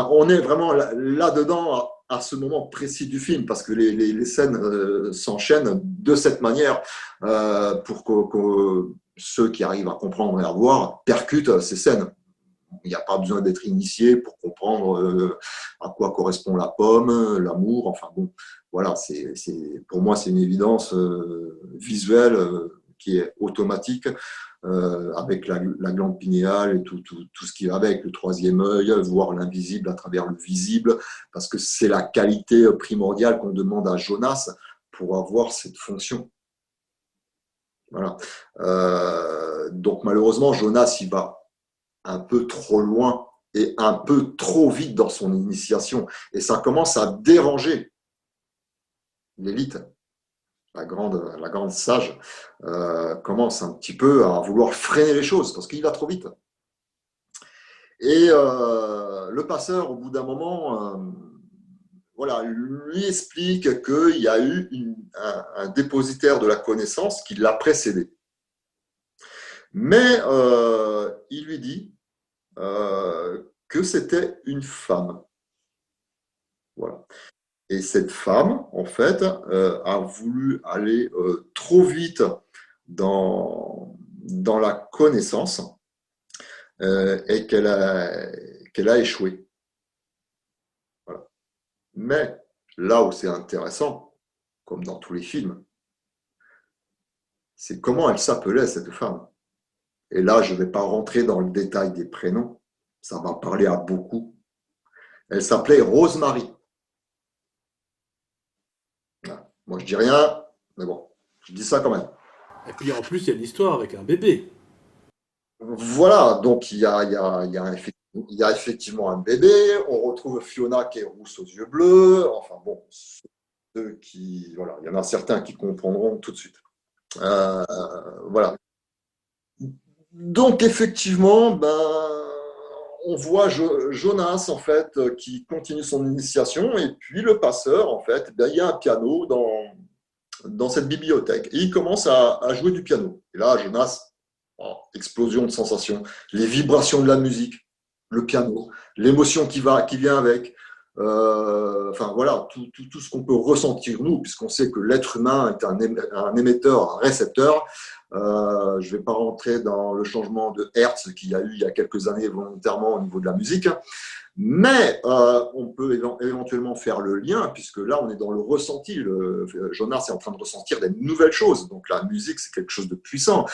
on est vraiment là-dedans à ce moment précis du film, parce que les scènes s'enchaînent de cette manière pour que ceux qui arrivent à comprendre et à voir percutent ces scènes. Il n'y a pas besoin d'être initié pour comprendre à quoi correspond la pomme, l'amour. Enfin bon, voilà, pour moi, c'est une évidence visuelle qui est automatique avec la glande pinéale et tout ce qui va avec, le troisième œil, voir l'invisible à travers le visible, parce que c'est la qualité primordiale qu'on demande à Jonas pour avoir cette fonction. Voilà. Donc malheureusement, Jonas, il va un peu trop loin et un peu trop vite dans son initiation. Et ça commence à déranger l'élite. La grande sage commence un petit peu à vouloir freiner les choses parce qu'il va trop vite. Et le passeur, au bout d'un moment, voilà, lui explique qu'il y a eu un dépositaire de la connaissance qui l'a précédé. Mais il lui dit que c'était une femme. Voilà. Et cette femme, en fait, a voulu aller trop vite dans la connaissance et qu'elle a échoué. Voilà. Mais là où c'est intéressant, comme dans tous les films, c'est comment elle s'appelait, cette femme. Et là, je ne vais pas rentrer dans le détail des prénoms, ça va parler à beaucoup. Elle s'appelait Rosemary. Voilà. Moi, je dis rien, mais bon, je dis ça quand même. Et puis en plus, il y a une histoire avec un bébé. Voilà, donc il y a effectivement un bébé, on retrouve Fiona qui est rousse aux yeux bleus, enfin bon, ceux qui, voilà, il y en a certains qui comprendront tout de suite. Euh, voilà. Donc effectivement, ben, on voit Jonas en fait qui continue son initiation et puis le passeur en fait, ben, il y a un piano dans cette bibliothèque et il commence à jouer du piano. Et là, Jonas, oh, explosion de sensations, les vibrations de la musique, le piano, l'émotion qui vient avec. Enfin voilà, tout ce qu'on peut ressentir nous, puisqu'on sait que l'être humain est un émetteur, un récepteur. Je ne vais pas rentrer dans le changement de Hertz qu'il y a eu il y a quelques années volontairement au niveau de la musique, mais on peut éventuellement faire le lien, puisque là, on est dans le ressenti. Jonas est en train de ressentir des nouvelles choses. Donc la musique, c'est quelque chose de puissant.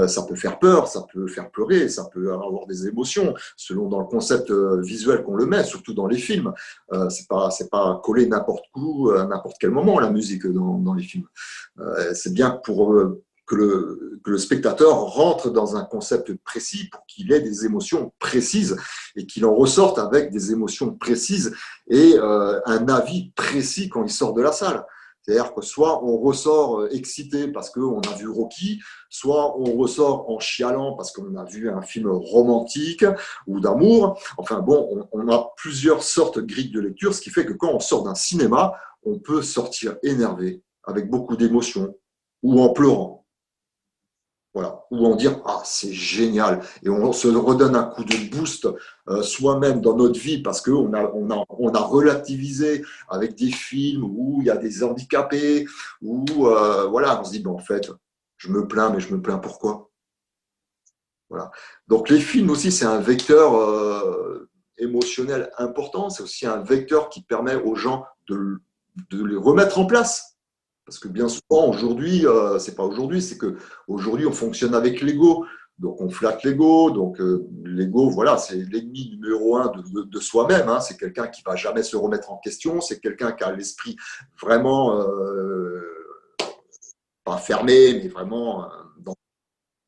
Ça peut faire peur, ça peut faire pleurer, ça peut avoir des émotions, selon dans le concept visuel qu'on le met, surtout dans les films. C'est pas collé n'importe où, à n'importe quel moment, la musique dans les films. C'est bien pour que le spectateur rentre dans un concept précis pour qu'il ait des émotions précises et qu'il en ressorte avec des émotions précises et un avis précis quand il sort de la salle. C'est-à-dire que soit on ressort excité parce qu'on a vu Rocky, soit on ressort en chialant parce qu'on a vu un film romantique ou d'amour. Enfin bon, on a plusieurs sortes de grilles de lecture, ce qui fait que quand on sort d'un cinéma, on peut sortir énervé, avec beaucoup d'émotions, ou en pleurant. Voilà. Ou en dire ah c'est génial et on se redonne un coup de boost soi-même dans notre vie parce on a relativisé avec des films où il y a des handicapés où voilà on se dit bon en fait je me plains mais je me plains pourquoi voilà. Donc les films aussi c'est un vecteur émotionnel important, c'est aussi un vecteur qui permet aux gens de les remettre en place. Parce que bien souvent, aujourd'hui, c'est pas aujourd'hui, c'est que aujourd'hui on fonctionne avec l'ego. Donc, on flatte l'ego. Donc, l'ego, voilà, c'est l'ennemi numéro un de soi-même. Hein. C'est quelqu'un qui va jamais se remettre en question. C'est quelqu'un qui a l'esprit vraiment pas fermé, mais vraiment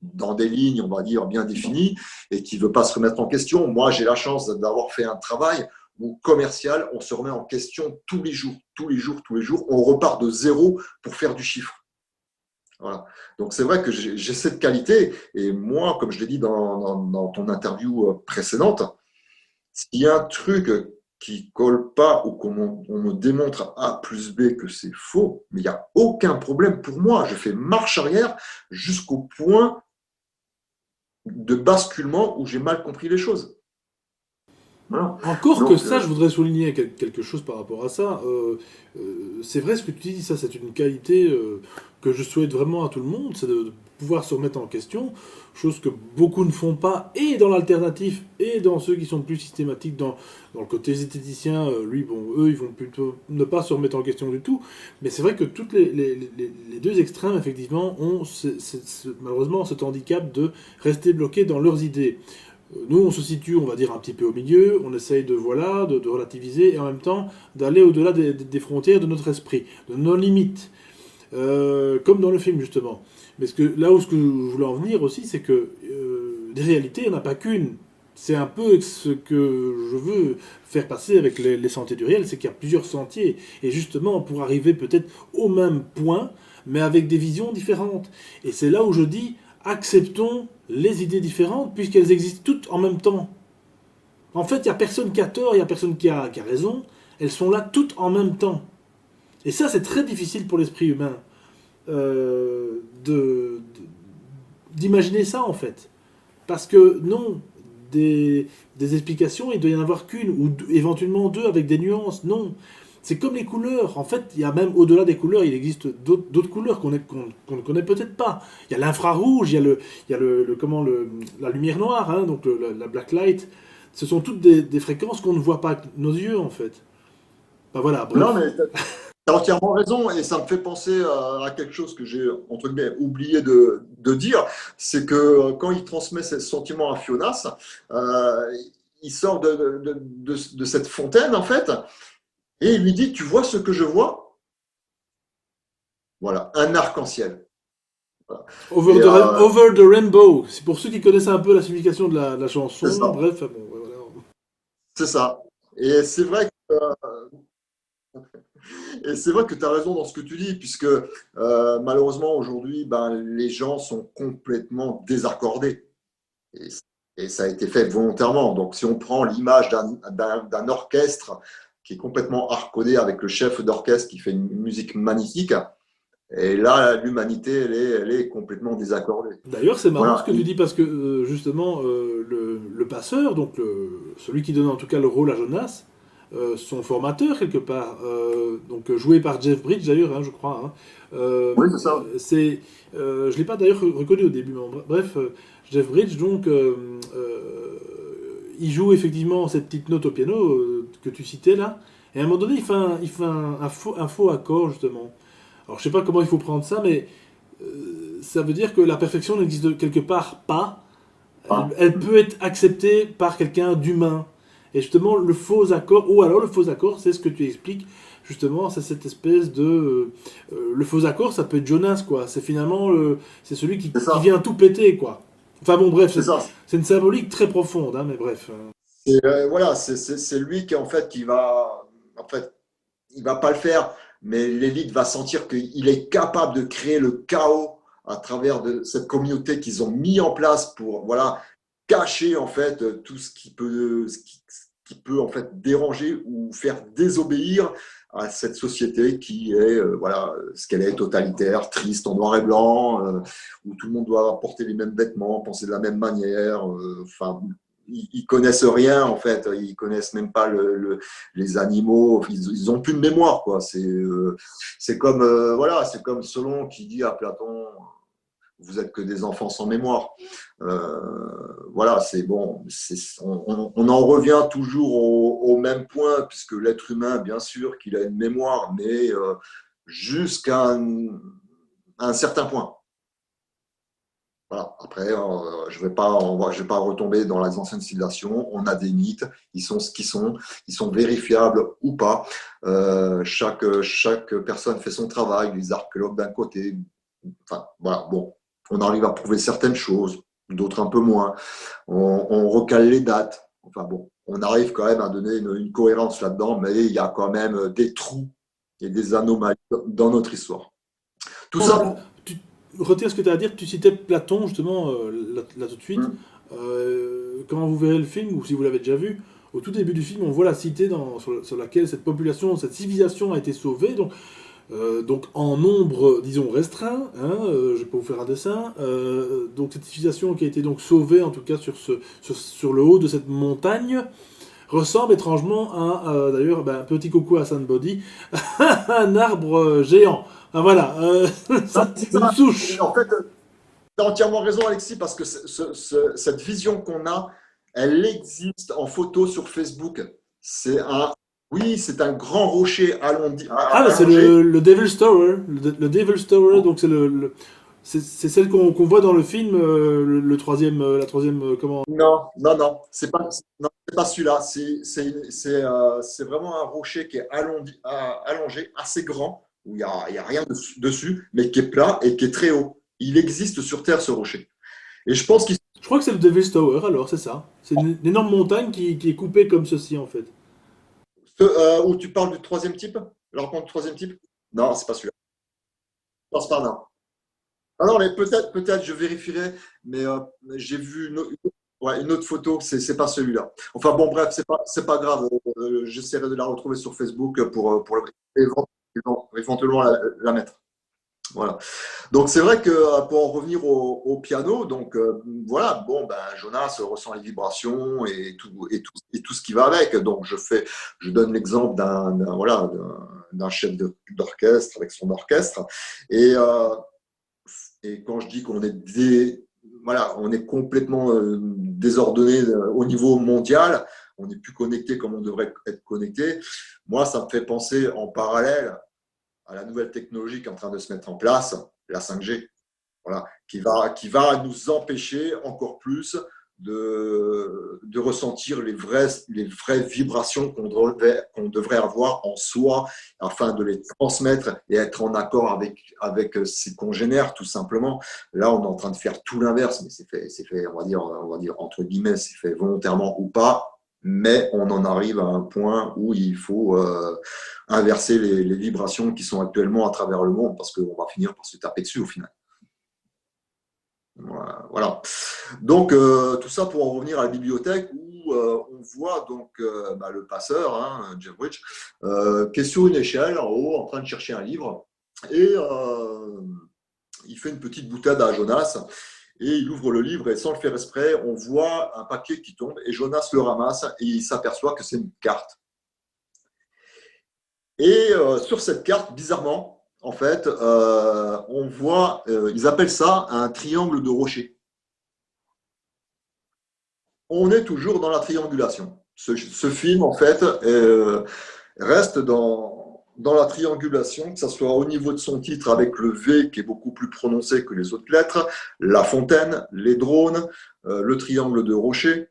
dans des lignes, on va dire, bien définies et qui ne veut pas se remettre en question. Moi, j'ai la chance d'avoir fait un travail où commercial, on se remet en question tous les jours, tous les jours, tous les jours. On repart de zéro pour faire du chiffre. Voilà. Donc, c'est vrai que j'ai cette qualité. Et moi, comme je l'ai dit dans ton interview précédente, s'il y a un truc qui colle pas ou qu'on on me démontre A plus B que c'est faux, mais il n'y a aucun problème pour moi. Je fais marche arrière jusqu'au point de basculement où j'ai mal compris les choses. Voilà. Encore que Donc, ça, je voudrais souligner quelque chose par rapport à ça. C'est vrai ce que tu dis, ça c'est une qualité que je souhaite vraiment à tout le monde, c'est de pouvoir se remettre en question, chose que beaucoup ne font pas, et dans l'alternatif, et dans ceux qui sont plus systématiques, dans le côté esthéticien, lui, bon, eux, ils vont plutôt ne pas se remettre en question du tout. Mais c'est vrai que toutes les deux extrêmes, effectivement, ont malheureusement cet handicap de rester bloqués dans leurs idées. Nous, on se situe, on va dire, un petit peu au milieu, on essaye de, voilà, de relativiser, et en même temps d'aller au-delà des frontières de notre esprit, de nos limites. Comme dans le film, justement. Mais ce que je voulais en venir aussi, c'est que les réalités, il n'y en a pas qu'une. C'est un peu ce que je veux faire passer avec les sentiers du réel, c'est qu'il y a plusieurs sentiers. Et justement, pour arriver peut-être au même point, mais avec des visions différentes. Et c'est là où je dis, acceptons les idées différentes, puisqu'elles existent toutes en même temps. En fait, il n'y a personne qui a tort, il n'y a personne qui a raison. Elles sont là toutes en même temps. Et ça, c'est très difficile pour l'esprit humain d'imaginer ça, en fait. Parce que non, des explications, il doit y en avoir qu'une, ou éventuellement deux avec des nuances. Non. C'est comme les couleurs. En fait, il y a même au-delà des couleurs, il existe d'autres couleurs qu'on ne connaît peut-être pas. Il y a l'infrarouge, il y a la lumière noire, hein, donc la black light. Ce sont toutes des fréquences qu'on ne voit pas avec nos yeux, en fait. Ben voilà, bref. non, mais as entièrement raison et ça me fait penser à quelque chose que j'ai entre guillemets oublié de dire, c'est que quand il transmet ses sentiments à Fionas, euh, il sort de cette fontaine en fait et il lui dit, tu vois ce que je vois? Voilà, un arc-en-ciel. Voilà. Et Over the Rainbow. C'est pour ceux qui connaissent un peu la signification de la c'est chanson. ça, Bref, bon, voilà. c'est ça. Et c'est vrai que Et c'est vrai que tu as raison dans ce que tu dis, puisque malheureusement aujourd'hui, ben, les gens sont complètement désaccordés. Et, et ça a été fait volontairement. Donc si on prend l'image d'un orchestre qui est complètement hardcodé avec le chef d'orchestre qui fait une musique magnifique, et là, l'humanité, elle est complètement désaccordée. D'ailleurs, c'est marrant ce Voilà. que tu dis parce que justement, le passeur, donc celui qui donne en tout cas le rôle à Jonas, son formateur quelque part, donc joué par Jeff Bridges d'ailleurs, hein, je crois. Hein, Oui, c'est ça. c'est, je l'ai pas d'ailleurs reconnu au début, mais bref, Jeff Bridges donc, il joue effectivement cette petite note au piano que tu citais là, et à un moment donné, un faux accord justement. Alors je sais pas comment il faut prendre ça, mais ça veut dire que la perfection n'existe quelque part pas. Ah, Elle peut être acceptée par quelqu'un d'humain. Et justement, le faux accord, ou alors le faux accord, c'est ce que tu expliques, justement, c'est cette espèce de... le faux accord, ça peut être Jonas, quoi. C'est finalement, c'est celui c'est qui ça. vient tout péter, quoi. Enfin bon, bref, C'est ça. c'est une symbolique très profonde, hein, mais bref. Voilà, c'est lui qui en fait qui va en fait il va pas le faire, mais l'élite va sentir qu'il est capable de créer le chaos à travers de cette communauté qu'ils ont mis en place pour voilà cacher en fait tout ce qui peut en fait déranger ou faire désobéir à cette société qui est voilà ce qu'elle est totalitaire, triste, en noir et blanc, où tout le monde doit porter les mêmes vêtements, penser de la même manière, enfin ils connaissent rien en fait, ils connaissent même pas les animaux, ils ont plus de mémoire quoi. C'est comme voilà, c'est comme Solon qui dit à Platon, vous êtes que des enfants sans mémoire. Voilà, c'est bon, on en revient toujours au même point puisque l'être humain, bien sûr, qu'il a une mémoire, mais jusqu'à un certain point. Voilà. Après, je vais pas retomber dans les anciennes civilisations. On a des mythes, ils sont ce qu'ils sont, ils sont vérifiables ou pas. Chaque personne fait son travail, les archéologues d'un côté. Enfin, voilà, bon, on arrive à prouver certaines choses, d'autres un peu moins. On recale les dates. Enfin bon, on arrive quand même à donner une cohérence là-dedans, mais il y a quand même des trous et des anomalies dans notre histoire. Tout Bon, ça, tu retires ce que tu as à dire, tu citais Platon, justement, là tout de suite. hmm, Quand vous verrez le film, ou si vous l'avez déjà vu, au tout début du film, on voit la cité sur laquelle cette population, cette civilisation a été sauvée. Donc en nombre, disons, restreint, hein, je vais pas vous faire un dessin. Donc cette civilisation qui a été donc sauvée, en tout cas sur le haut de cette montagne, ressemble étrangement à, d'ailleurs, ben, petit coucou à Sandbody, un arbre géant. Ah, voilà, c'est une ça. souche. En fait, tu as entièrement raison, Alexis, parce que cette vision qu'on a, elle existe en photo sur Facebook. C'est un, oui, c'est un grand rocher Ah, mais c'est allongé. le Devil's Tower. Le Devil's Tower, donc c'est celle qu'on voit dans le film, le troisième, la troisième, comment? Non, non, non, non, c'est pas celui-là. C'est vraiment un rocher qui est allongé, assez grand, où il y a rien dessus, mais qui est plat et qui est très haut. Il existe sur Terre, ce rocher. Et je pense qu'il Je crois que c'est le Devil's Tower, alors, c'est ça. C'est une énorme montagne qui est coupée comme ceci, en fait. où tu parles du troisième type, le rencontre du troisième type. Non, c'est pas celui-là. Je pense pas, non. Ah non, mais peut-être, je vérifierai, mais j'ai vu ouais, une autre photo, c'est pas celui-là. Enfin bon, bref, c'est pas grave. J'essaierai de la retrouver sur Facebook pour éventuellement la mettre. Voilà. Donc c'est vrai que pour en revenir au piano, donc voilà, bon ben Jonas ressent les vibrations et tout ce qui va avec. Donc je donne l'exemple voilà d'un chef d'orchestre avec son orchestre et et quand je dis qu'on est voilà, on est complètement désordonné au niveau mondial, on n'est plus connecté comme on devrait être connecté. Moi, ça me fait penser en parallèle. à la nouvelle technologie qui est en train de se mettre en place, la 5G, voilà, qui va nous empêcher encore plus de ressentir les vraies vibrations qu'on devrait avoir en soi afin de les transmettre et être en accord avec ses congénères, tout simplement. Là, on est en train de faire tout l'inverse, mais c'est fait, on va dire entre guillemets, c'est fait volontairement ou pas. Mais on en arrive à un point où il faut inverser les vibrations qui sont actuellement à travers le monde parce qu'on va finir par se taper dessus au final. Voilà. Donc, tout ça pour en revenir à la bibliothèque où on voit donc le passeur, hein, Jambridge, qui est sur une échelle en haut en train de chercher un livre et il fait une petite boutade à Jonas et il ouvre le livre et sans le faire exprès, on voit un papier qui tombe et Jonas le ramasse et il s'aperçoit que c'est une carte. Et sur cette carte, bizarrement, en fait, on voit, ils appellent ça un triangle de rocher. On est toujours dans la triangulation. Ce film, en fait, reste dans la triangulation, que ce soit au niveau de son titre avec le V qui est beaucoup plus prononcé que les autres lettres, la fontaine, les drones, le triangle de rocher.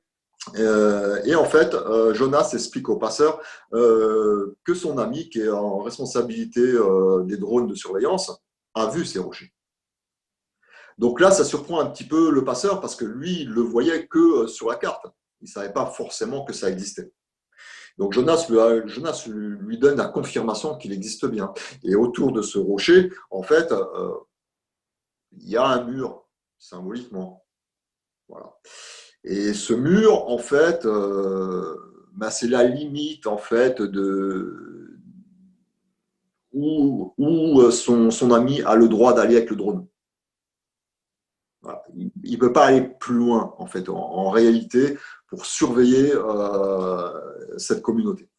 Et en fait, Jonas explique au passeur que son ami, qui est en responsabilité des drones de surveillance, a vu ces rochers. Donc là, ça surprend un petit peu le passeur parce que lui, il le voyait que sur la carte. Il ne savait pas forcément que ça existait. Donc Jonas lui donne la confirmation qu'il existe bien. Et autour de ce rocher, en fait, il y a un mur, symboliquement. Voilà. Et ce mur, en fait, c'est la limite, en fait, où son ami a le droit d'aller avec le drone. Voilà. Il ne peut pas aller plus loin, en fait, en réalité, pour surveiller cette communauté.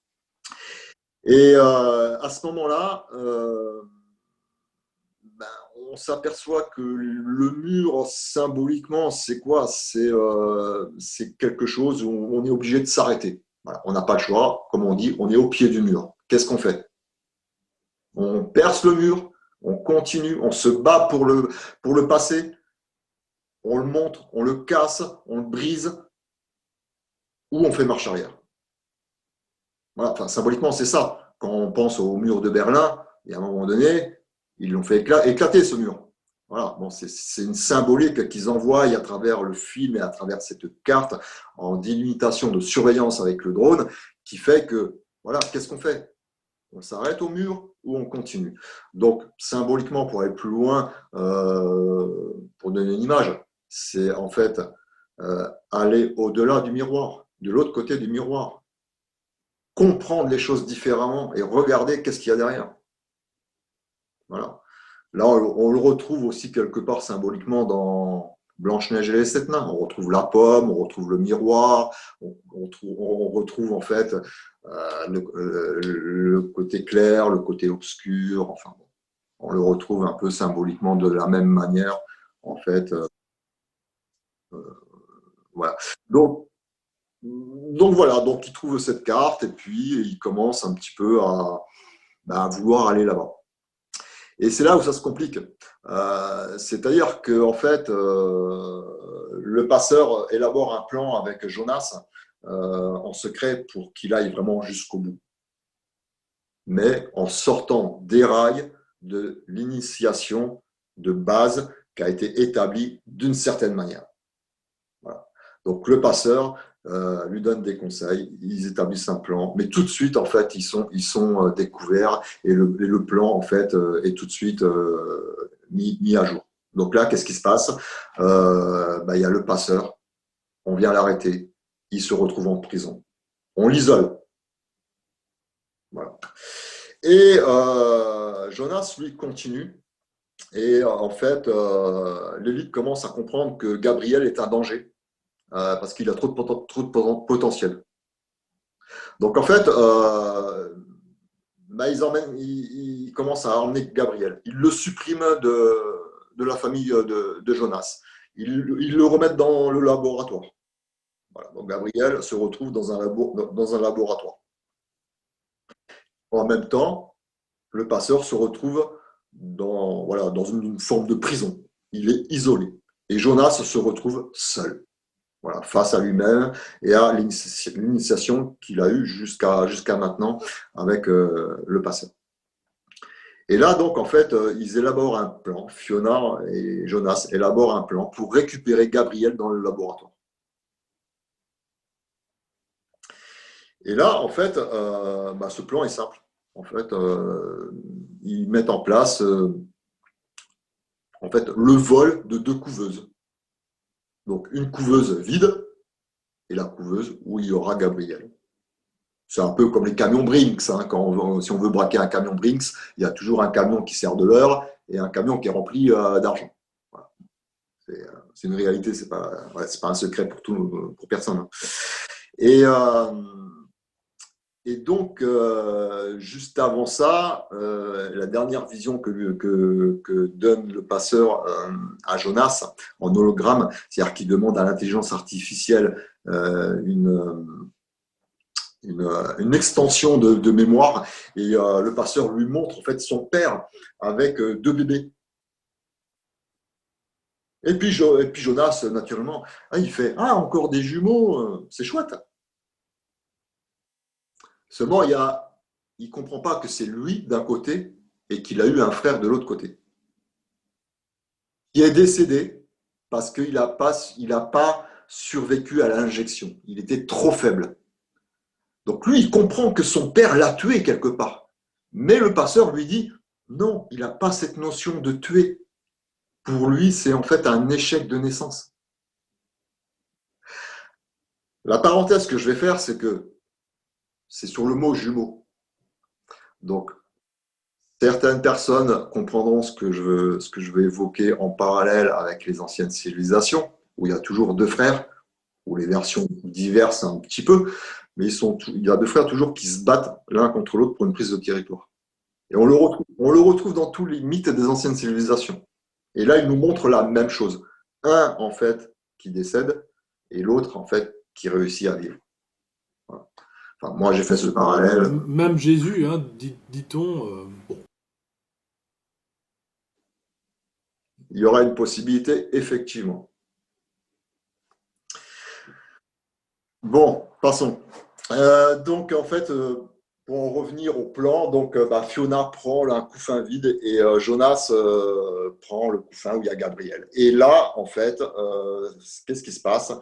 Et à ce moment-là, on s'aperçoit que le mur, symboliquement, c'est quoi? C'est quelque chose où on est obligé de s'arrêter. Voilà. On n'a pas le choix, comme on dit, on est au pied du mur. Qu'est-ce qu'on fait? On perce le mur, on continue, on se bat pour le passer, on le monte, on le casse, on le brise, ou on fait marche arrière. Voilà. Enfin, symboliquement, c'est ça. Quand on pense au mur de Berlin, et à un moment donné, ils l'ont fait éclater ce mur. Voilà, bon, c'est une symbolique qu'ils envoient à travers le film et à travers cette carte en délimitation de surveillance avec le drone qui fait que, voilà, qu'est-ce qu'on fait? On s'arrête au mur ou on continue? Donc, symboliquement, pour aller plus loin, pour donner une image, c'est en fait aller au-delà du miroir, de l'autre côté du miroir, comprendre les choses différemment et regarder qu'est-ce qu'il y a derrière. Voilà. Là, on le retrouve aussi quelque part symboliquement dans Blanche-Neige et les Sept Nains. On retrouve la pomme, on retrouve le miroir, on retrouve en fait le côté clair, le côté obscur. Enfin, on le retrouve un peu symboliquement de la même manière, en fait. Voilà. Donc voilà, donc il trouve cette carte et puis il commence un petit peu à vouloir aller là-bas. Et c'est là où ça se complique. C'est-à-dire que en fait, le passeur élabore un plan avec Jonas en secret pour qu'il aille vraiment jusqu'au bout, mais en sortant des rails de l'initiation de base qui a été établie d'une certaine manière. Voilà. Donc le passeur lui donne des conseils, ils établissent un plan, mais tout de suite, en fait, ils sont découverts et le plan, en fait, est tout de suite mis à jour. Donc là, qu'est-ce qui se passe? Il y a le passeur, on vient l'arrêter, il se retrouve en prison. On l'isole. Voilà. Et Jonas, lui, continue. Et en fait, l'élite commence à comprendre que Gabriel est un danger parce qu'il a trop de potentiel. Donc en fait, ils commencent à emmener Gabriel. Ils le suppriment de la famille de Jonas. Ils le remettent dans le laboratoire. Voilà. Donc Gabriel se retrouve dans un laboratoire. En même temps, le passeur se retrouve dans une forme de prison. Il est isolé. Et Jonas se retrouve seul, voilà, face à lui-même et à l'initiation qu'il a eue jusqu'à maintenant avec le passeur. Et là, donc, en fait, ils élaborent un plan, Fiona et Jonas élaborent un plan pour récupérer Gabriel dans le laboratoire. Et là, en fait, ce plan est simple. En fait, ils mettent en place le vol de 2 couveuses. Donc, une couveuse vide et la couveuse où il y aura Gabriel. C'est un peu comme les camions Brinks. Hein. Si on veut braquer un camion Brinks, il y a toujours un camion qui sert de l'heure et un camion qui est rempli d'argent. Voilà. C'est une réalité, c'est pas un secret pour personne. Hein. Et donc, juste avant ça, la dernière vision que donne le passeur à Jonas en hologramme, c'est-à-dire qu'il demande à l'intelligence artificielle une extension de mémoire, et le passeur lui montre en fait son père avec 2 bébés. Et puis Jonas, naturellement, il fait « Ah, encore des jumeaux, c'est chouette !» Seulement, il ne comprend pas que c'est lui d'un côté et qu'il a eu un frère de l'autre côté, qui est décédé parce qu'il n'a pas survécu à l'injection. Il était trop faible. Donc lui, il comprend que son père l'a tué quelque part. Mais le passeur lui dit, non, il n'a pas cette notion de tuer. Pour lui, c'est en fait un échec de naissance. La parenthèse que je vais faire, c'est que c'est sur le mot jumeau. Donc, certaines personnes comprendront ce que je veux évoquer en parallèle avec les anciennes civilisations, où il y a toujours 2 frères, où les versions diversent un petit peu, mais il y a 2 frères toujours qui se battent l'un contre l'autre pour une prise de territoire. Et on le retrouve dans tous les mythes des anciennes civilisations. Et là, il nous montre la même chose. Un, en fait, qui décède, et l'autre, en fait, qui réussit à vivre. Voilà. Enfin, moi, j'ai fait ce parallèle. Même Jésus, hein, dit-on. Bon. Il y aura une possibilité, effectivement. Bon, passons. Donc, en fait, pour en revenir au plan, donc Fiona prend un couffin vide et Jonas prend le couffin où il y a Gabriel. Et là, en fait, qu'est-ce qui se passe?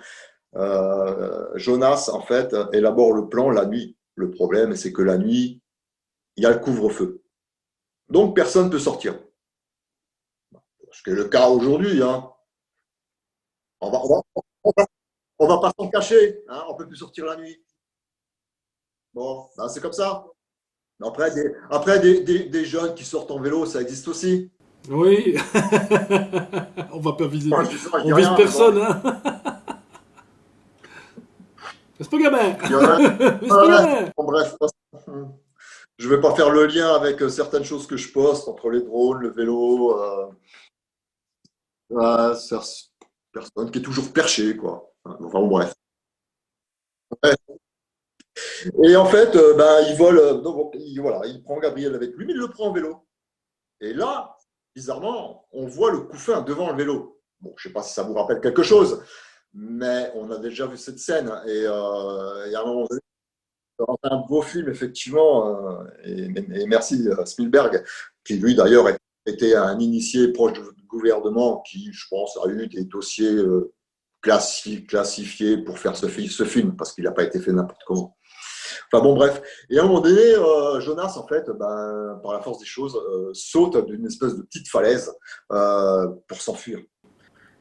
Jonas, en fait, élabore le plan la nuit. Le problème, c'est que la nuit, il y a le couvre-feu. Donc, personne ne peut sortir. Ce qui est le cas aujourd'hui. Hein. On va pas s'en cacher. Hein. On ne peut plus sortir la nuit. Bon, c'est comme ça. Après des jeunes qui sortent en vélo, ça existe aussi. Oui, on va pas viser. Moi, je dis ça, je dis On vise rien, personne, bon. hein. C'est pas gamin. Il y en a- C'est pas gamin. Bon, bref, je vais pas faire le lien avec certaines choses que je poste entre les drones, le vélo, personne qui est toujours perché, quoi. Enfin, bon, bref. Ouais. Et en fait, il vole, donc, il prend Gabriel avec lui, mais il le prend en vélo. Et là, bizarrement, on voit le couffin devant le vélo. Bon, je ne sais pas si ça vous rappelle quelque chose, mais on a déjà vu cette scène. Et il y a un moment donné, dans un beau film, effectivement, et merci Spielberg, qui lui d'ailleurs était un initié proche du gouvernement, qui, je pense, a eu des dossiers classifiés pour faire ce film, parce qu'il n'a pas été fait n'importe comment. Enfin bon, bref. Et à un moment donné, Jonas, en fait, par la force des choses, saute d'une espèce de petite falaise pour s'enfuir.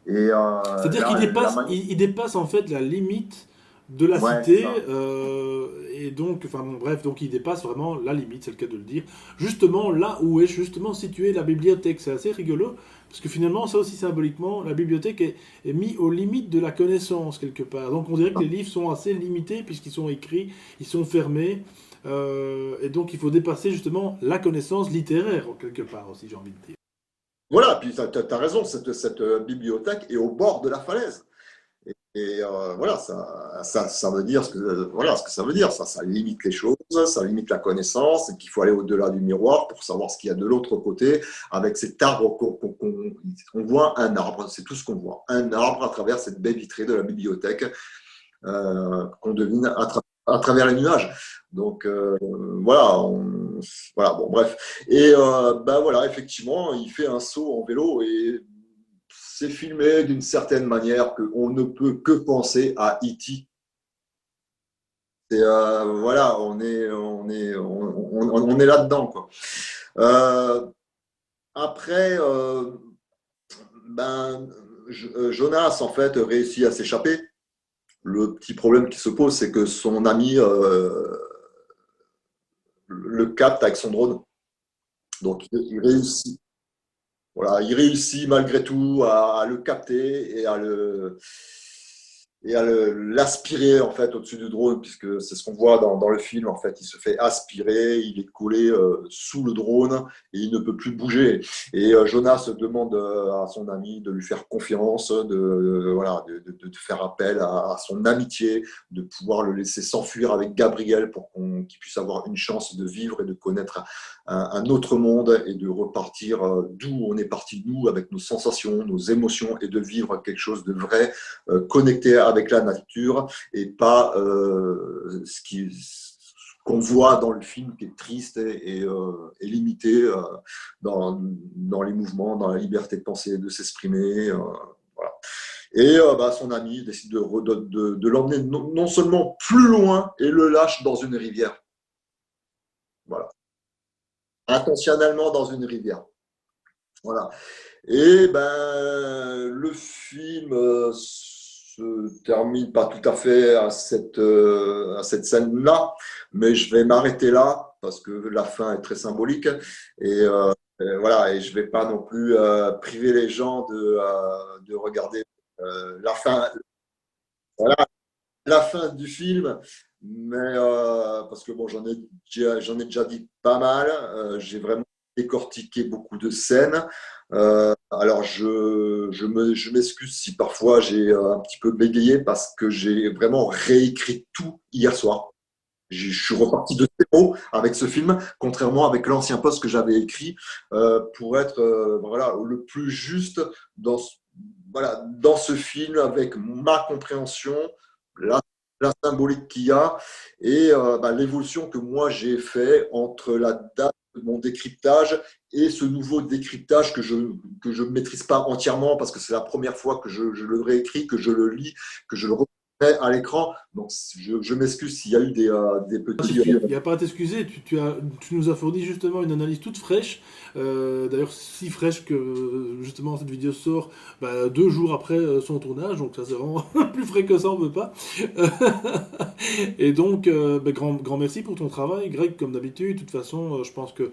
Et C'est-à-dire qu'il dépasse, il dépasse en fait la limite de la ouais, cité, et donc, enfin bon, bref, donc il dépasse vraiment la limite, c'est le cas de le dire. Justement, là où est justement située la bibliothèque, c'est assez rigolo, parce que finalement, ça aussi symboliquement, la bibliothèque est mise aux limites de la connaissance quelque part. Donc on dirait que les livres sont assez limités puisqu'ils sont écrits, ils sont fermés, et donc il faut dépasser justement la connaissance littéraire quelque part aussi, j'ai envie de dire. Voilà, puis tu as raison, cette bibliothèque est au bord de la falaise. Et voilà, ça veut dire ce que ça veut dire, ça limite les choses. ça limite la connaissance, et qu'il faut aller au-delà du miroir pour savoir ce qu'il y a de l'autre côté, avec cet arbre on voit un arbre, c'est tout ce qu'on voit, un arbre à travers cette baie vitrée de la bibliothèque qu'on devine à travers les nuages. Donc voilà, voilà, bon bref. Et ben voilà, effectivement, il fait un saut en vélo et c'est filmé d'une certaine manière qu'on ne peut que penser à E.T. Et voilà, on est là-dedans, quoi. Euh, après, ben, Jonas, en fait, réussit à s'échapper. Le petit problème qui se pose, c'est que son ami le capte avec son drone. Donc, il réussit. Voilà, il réussit malgré tout à le capter et à l'aspirer en fait au-dessus du drone, puisque c'est ce qu'on voit dans le film. En fait, il se fait aspirer, il est collé sous le drone et il ne peut plus bouger. Et Jonas demande à son ami de lui faire confiance, voilà, de faire appel à son amitié, de pouvoir le laisser s'enfuir avec Gabriel pour qu'il puisse avoir une chance de vivre et de connaître un autre monde et de repartir d'où on est parti nous, avec nos sensations, nos émotions, et de vivre quelque chose de vrai, connecté avec la nature, et pas qu'on voit dans le film qui est triste et limité dans les mouvements, dans la liberté de penser et de s'exprimer. Voilà. Et bah, son ami décide de l'emmener non seulement plus loin, et le lâche dans une rivière. Voilà. Intentionnellement dans une rivière. Voilà. Et ben, le film se termine pas tout à fait à cette scène-là, mais je vais m'arrêter là parce que la fin est très symbolique et voilà, et je vais pas non plus priver les gens de regarder la fin, voilà, la fin du film, mais parce que bon, j'en ai déjà dit pas mal. J'ai vraiment décortiqué beaucoup de scènes. Alors, je m'excuse si parfois j'ai un petit peu bégayé parce que j'ai vraiment réécrit tout hier soir. Je suis reparti de zéro avec ce film, contrairement avec l'ancien post que j'avais écrit pour être voilà, le plus juste voilà, dans ce film avec ma compréhension, la, la symbolique qu'il y a et bah, l'évolution que moi j'ai fait entre la date de mon décryptage et ce nouveau décryptage que je ne maîtrise pas entièrement parce que c'est la première fois que je le réécris, que je le lis, que je le remets à l'écran. Donc je m'excuse s'il y a eu des petits. Il n'y a pas à t'excuser, tu nous as fourni justement une analyse toute fraîche, d'ailleurs si fraîche que justement cette vidéo sort bah, 2 jours après son tournage, donc ça c'est vraiment plus frais que ça, on ne veut pas. Et donc, bah, grand merci pour ton travail, Greg, comme d'habitude. De toute façon, je pense que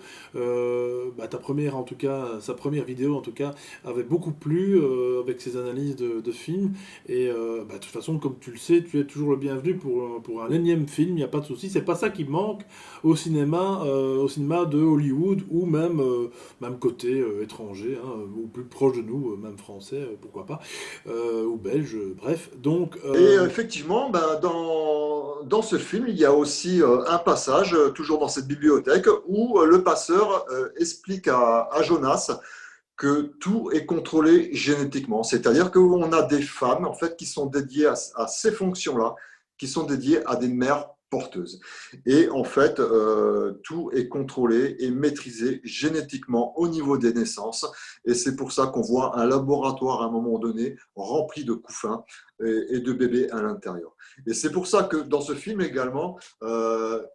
bah, ta première, en tout cas, sa première vidéo, en tout cas, avait beaucoup plu avec ses analyses de films. Et bah, de toute façon, comme tu le sais, tu es toujours le bienvenu pour un énième film, il n'y a pas de souci. C'est pas ça qui manque au cinéma de Hollywood ou même côté étranger, hein, ou plus proche de nous, même français, pourquoi pas, ou belge, bref. Donc, Et effectivement, ben, dans ce film, il y a aussi un passage, toujours dans cette bibliothèque, où le passeur explique à Jonas que tout est contrôlé génétiquement. C'est-à-dire qu'on a des femmes en fait, qui sont dédiées à ces fonctions-là, qui sont dédiées à des mères porteuses. Et en fait, tout est contrôlé et maîtrisé génétiquement au niveau des naissances. Et c'est pour ça qu'on voit un laboratoire à un moment donné rempli de couffins et de bébés à l'intérieur. Et c'est pour ça que dans ce film également,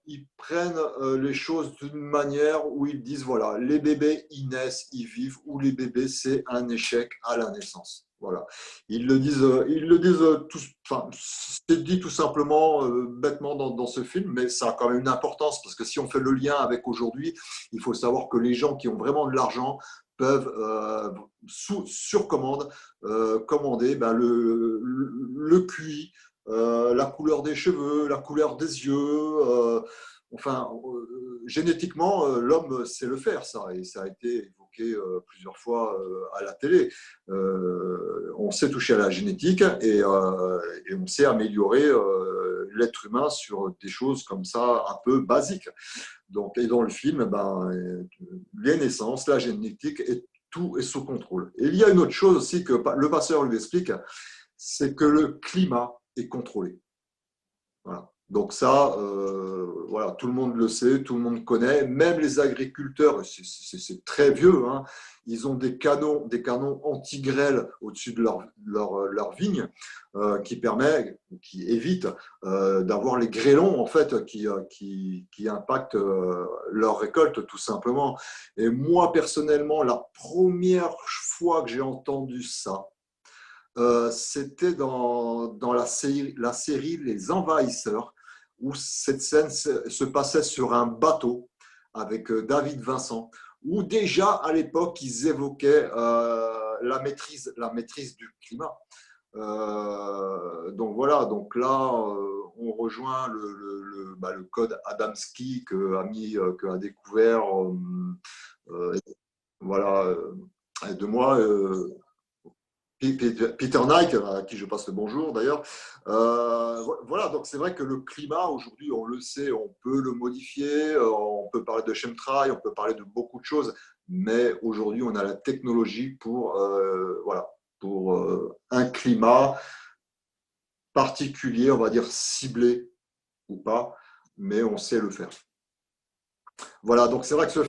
ils prennent les choses d'une manière où ils disent, voilà, les bébés, ils naissent, ils vivent, ou les bébés, c'est un échec à la naissance. Voilà. Ils le disent enfin, c'est dit tout simplement, bêtement dans ce film, mais ça a quand même une importance, parce que si on fait le lien avec aujourd'hui, il faut savoir que les gens qui ont vraiment de l'argent peuvent, sur commande, commander ben, le QI, la couleur des cheveux, la couleur des yeux. Enfin, génétiquement, l'homme sait le faire, ça, et ça a été évoqué plusieurs fois à la télé. On sait toucher à la génétique et on sait améliorer l'être humain sur des choses comme ça, un peu basiques. Donc, et dans le film, les naissances, la génétique, et tout est sous contrôle. Et il y a une autre chose aussi que le passeur lui explique, c'est que le climat est contrôlé. Voilà. Donc ça, voilà, tout le monde le sait, tout le monde connaît, même les agriculteurs, c'est très vieux, hein, ils ont des canons anti-grêle au-dessus de leur vigne qui évitent d'avoir les grêlons en fait qui impactent leur récolte tout simplement. Et moi personnellement, la première fois que j'ai entendu ça, c'était dans la série Les Envahisseurs, où cette scène se passait sur un bateau avec David Vincent, où déjà à l'époque ils évoquaient la maîtrise du climat. Donc voilà, donc là on rejoint le code Adamski que a découvert euh, voilà de moi. Peter Knight, à qui je passe le bonjour d'ailleurs. Voilà, donc c'est vrai que le climat aujourd'hui, on le sait, on peut le modifier, on peut parler de chemtrail, on peut parler de beaucoup de choses, mais aujourd'hui on a la technologie voilà, pour un climat particulier, on va dire ciblé ou pas, mais on sait le faire. Voilà, donc c'est vrai que ce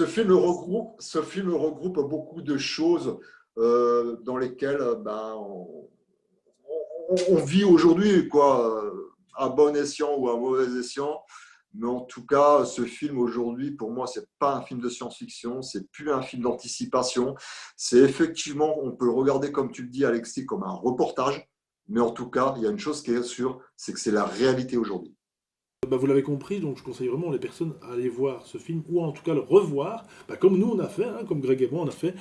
film regroupe beaucoup de choses dans lesquelles on vit aujourd'hui, quoi, à bon escient ou à mauvais escient. Mais en tout cas, ce film aujourd'hui, pour moi, c'est pas un film de science-fiction, c'est plus un film d'anticipation. C'est effectivement, on peut le regarder comme tu le dis, Alexis, comme un reportage. Mais en tout cas, il y a une chose qui est sûre, c'est que c'est la réalité aujourd'hui. Bah, vous l'avez compris, donc je conseille vraiment les personnes à aller voir ce film, ou en tout cas le revoir, bah, comme nous on a fait, hein, comme Greg et moi on a fait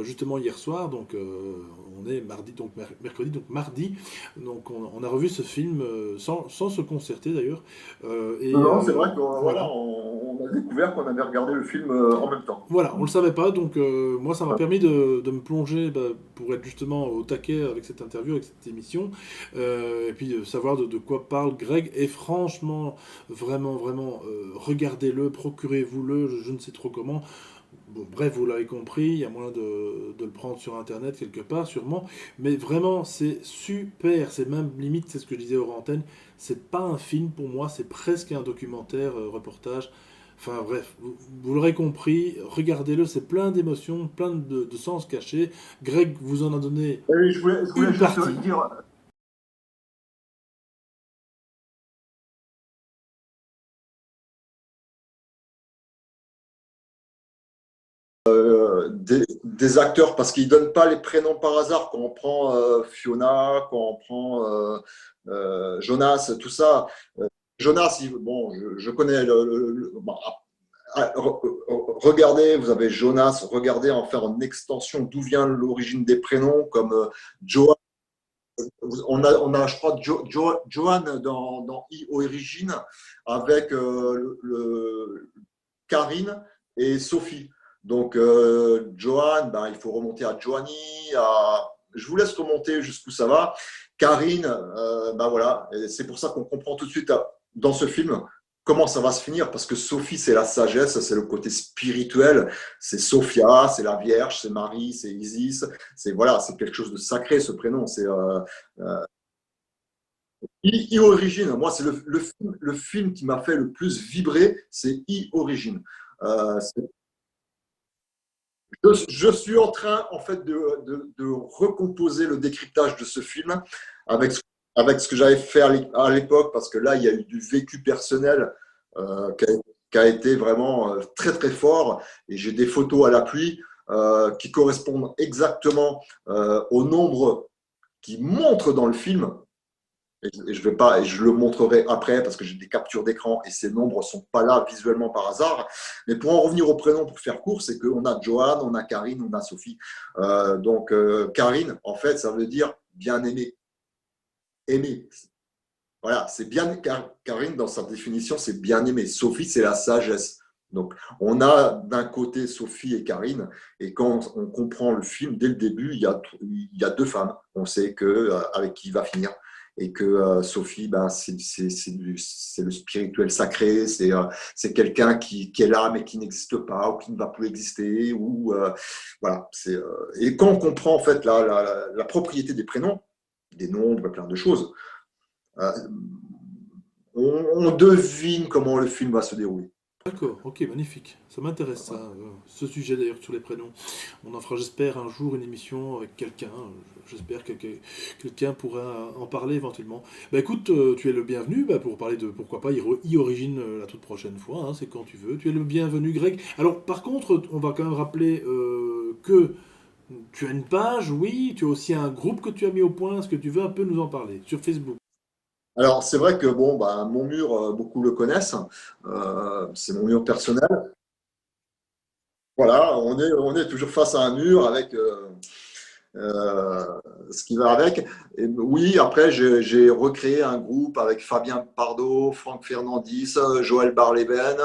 justement hier soir, donc on est mardi, donc mercredi, donc mardi, donc on a revu ce film sans se concerter d'ailleurs, Non, non, c'est vrai qu'on voilà, voilà. on a découvert qu'on avait regardé le film en même temps. Voilà, on le savait pas, donc moi ça m'a permis de me plonger bah, pour être justement au taquet avec cette interview, avec cette émission, et puis de savoir de quoi parle Greg. Et franchement, vraiment, vraiment, regardez-le, procurez-vous-le, je ne sais trop comment. Bon, bref, vous l'avez compris, il y a moyen de le prendre sur internet quelque part, sûrement. Mais vraiment, c'est super, c'est même limite, c'est ce que je disais hors antenne, c'est pas un film pour moi, c'est presque un documentaire, reportage. Enfin bref, vous l'aurez compris, regardez-le, c'est plein d'émotions, plein de sens cachés. Greg vous en a donné Et je voulais une juste partie. dire, des acteurs parce qu'ils ne donnent pas les prénoms par hasard. Quand on prend Fiona, quand on prend Jonas, tout ça. Jonas, bon, je connais bon, regardez, vous avez Jonas, regardez en faire une extension d'où vient l'origine des prénoms, comme Johan. On a, je crois, Johan dans Origine avec Karine et Sophie. Donc, Johan, ben, il faut remonter à Joanny. Je vous laisse remonter jusqu'où ça va. Karine, ben voilà, c'est pour ça qu'on comprend tout de suite dans ce film comment ça va se finir, parce que Sophie, c'est la sagesse, c'est le côté spirituel, c'est Sophia, c'est la Vierge, c'est Marie, c'est Isis, c'est voilà, c'est quelque chose de sacré ce prénom. C'est Origine. Moi, c'est le film qui m'a fait le plus vibrer, c'est Origine. Euh, je suis en train, en fait, de recomposer le décryptage de ce film avec, avec ce que j'avais fait à l'époque, parce que là, il y a eu du vécu personnel qui a été vraiment très, très fort. Et j'ai des photos à l'appui qui correspondent exactement au nombre qui montre dans le film. Et je vais pas, et je le montrerai après parce que j'ai des captures d'écran et ces nombres sont pas là visuellement par hasard. Mais pour en revenir au prénom, pour faire court, c'est qu'on a Joanne, on a Karine, on a Sophie. Karine, en fait, ça veut dire bien aimé, aimé. Voilà, c'est bien Karine dans sa définition, c'est bien aimé. Sophie, c'est la sagesse. Donc, on a d'un côté Sophie et Karine, et quand on comprend le film dès le début, il y a deux femmes. On sait avec qui il va finir. et que Sophie, c'est le spirituel sacré, c'est quelqu'un qui est là mais qui n'existe pas ou qui ne va plus exister. Voilà, et quand on comprend en fait la propriété des prénoms, des nombres, plein de choses, euh, on devine comment le film va se dérouler. D'accord, ok, magnifique. Ça m'intéresse ça, ce sujet d'ailleurs sur les prénoms. On en fera, j'espère, un jour une émission avec quelqu'un. J'espère que quelqu'un pourra en parler éventuellement. Bah écoute, tu es le bienvenu pour parler de pourquoi pas e-origine la toute prochaine fois, hein, c'est quand tu veux. Tu es le bienvenu, Greg. Alors par contre, on va quand même rappeler que tu as une page, oui, tu as aussi un groupe que tu as mis au point. Est-ce que tu veux un peu nous en parler sur Facebook? Alors, c'est vrai que bon, mon mur, beaucoup le connaissent. C'est mon mur personnel. Voilà, on est toujours face à un mur avec euh, ce qui va avec. Et oui, après, j'ai recréé un groupe avec Fabien Pardo, Franck Fernandis, Joël Barleben.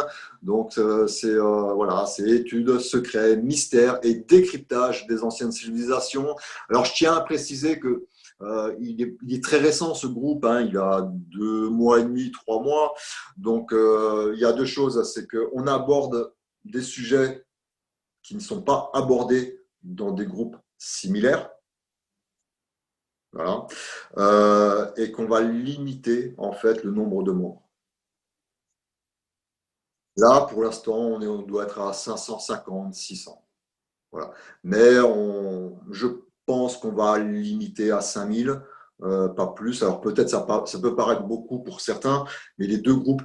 Donc, voilà, c'est études, secrets, mystères et décryptage des anciennes civilisations. Alors, je tiens à préciser que il est très récent ce groupe, hein, il a 2 mois et demi, 3 mois. Donc, il y a deux choses, c'est qu'on aborde des sujets qui ne sont pas abordés dans des groupes similaires. Voilà. Et qu'on va limiter en fait le nombre de membres. Là, pour l'instant, on doit être à 550, 600. Voilà. Mais je pense qu'on va limiter à 5000, pas plus. Alors peut-être ça peut paraître beaucoup pour certains, mais les deux groupes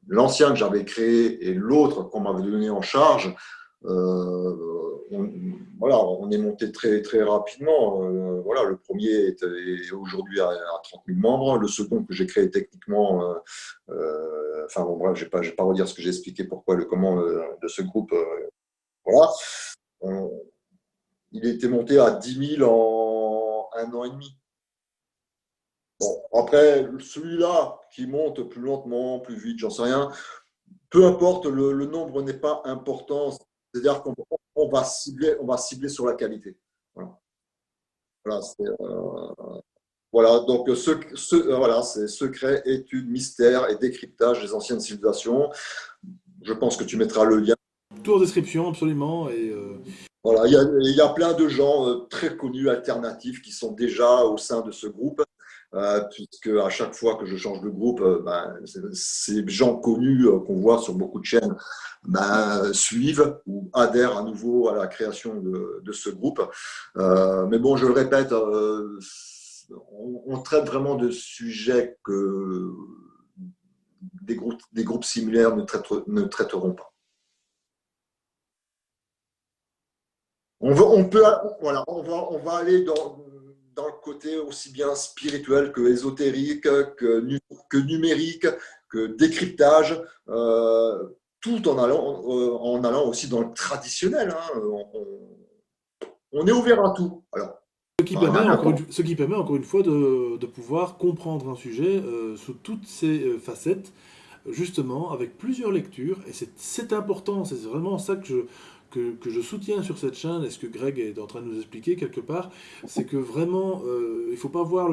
l'ancien que j'avais créé et l'autre qu'on m'avait donné en charge, voilà, on est monté très, très rapidement. Voilà, le premier est aujourd'hui à 30 000 membres. Le second que j'ai créé techniquement, enfin bon, bref, je ne vais pas redire ce que j'ai expliqué pourquoi, le comment de ce groupe. Voilà. On- il était monté à 10 000 en 1 an et demi. Bon, après, celui-là qui monte plus lentement, plus vite, j'en sais rien, peu importe, le nombre n'est pas important. C'est-à-dire on va cibler sur la qualité. Voilà. Voilà, voilà, donc voilà, c'est secret, études, mystères et décryptage des anciennes civilisations. Je pense que tu mettras le lien. Tout en description, absolument. Et Voilà, il y a plein de gens très connus, alternatifs, qui sont déjà au sein de ce groupe, puisque à chaque fois que je change de groupe, ces gens connus qu'on voit sur beaucoup de chaînes suivent ou adhèrent à nouveau à la création de ce groupe. Mais bon, je le répète, on traite vraiment de sujets que des groupes similaires ne traiteront pas. On peut, voilà, on va aller dans le côté aussi bien spirituel que ésotérique, que numérique, que décryptage, tout en allant aussi dans le traditionnel, hein. On est ouvert à tout. Alors, ce qui permet encore une fois de pouvoir comprendre un sujet sous toutes ses facettes, justement, avec plusieurs lectures. Et c'est important, c'est vraiment ça que je soutiens sur cette chaîne, et ce que Greg est en train de nous expliquer quelque part, c'est que vraiment, il ne faut pas voir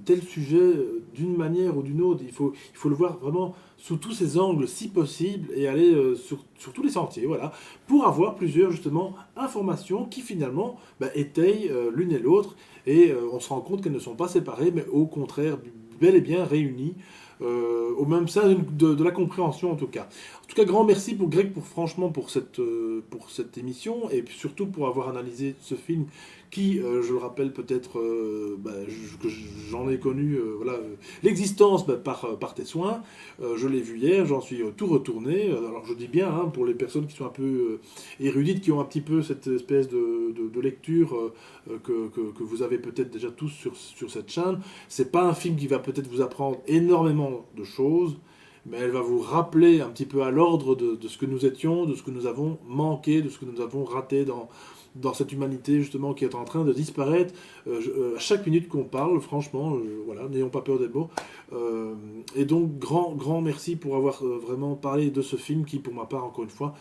tel sujet d'une manière ou d'une autre. Il faut le voir vraiment sous tous ses angles, si possible, et aller sur tous les sentiers, voilà, pour avoir plusieurs, justement, informations qui, finalement, étayent l'une et l'autre, et on se rend compte qu'elles ne sont pas séparées, mais au contraire, bel et bien réunies, au même sein de la compréhension en tout cas. En tout cas, grand merci pour Greg franchement pour cette émission et puis surtout pour avoir analysé ce film qui, je le rappelle peut-être, que j'en ai connu voilà, l'existence par tes soins. Je l'ai vu hier, j'en suis tout retourné. Alors je dis bien, hein, pour les personnes qui sont un peu érudites, qui ont un petit peu cette espèce de lecture que vous avez peut-être déjà tous sur cette chaîne. C'est pas un film qui va peut-être vous apprendre énormément de choses, mais elle va vous rappeler un petit peu à l'ordre de ce que nous étions, de ce que nous avons manqué, de ce que nous avons raté dans cette humanité justement qui est en train de disparaître à chaque minute qu'on parle, franchement, voilà, n'ayons pas peur des mots. Et donc, grand merci pour avoir vraiment parlé de ce film qui, pour ma part, encore une fois,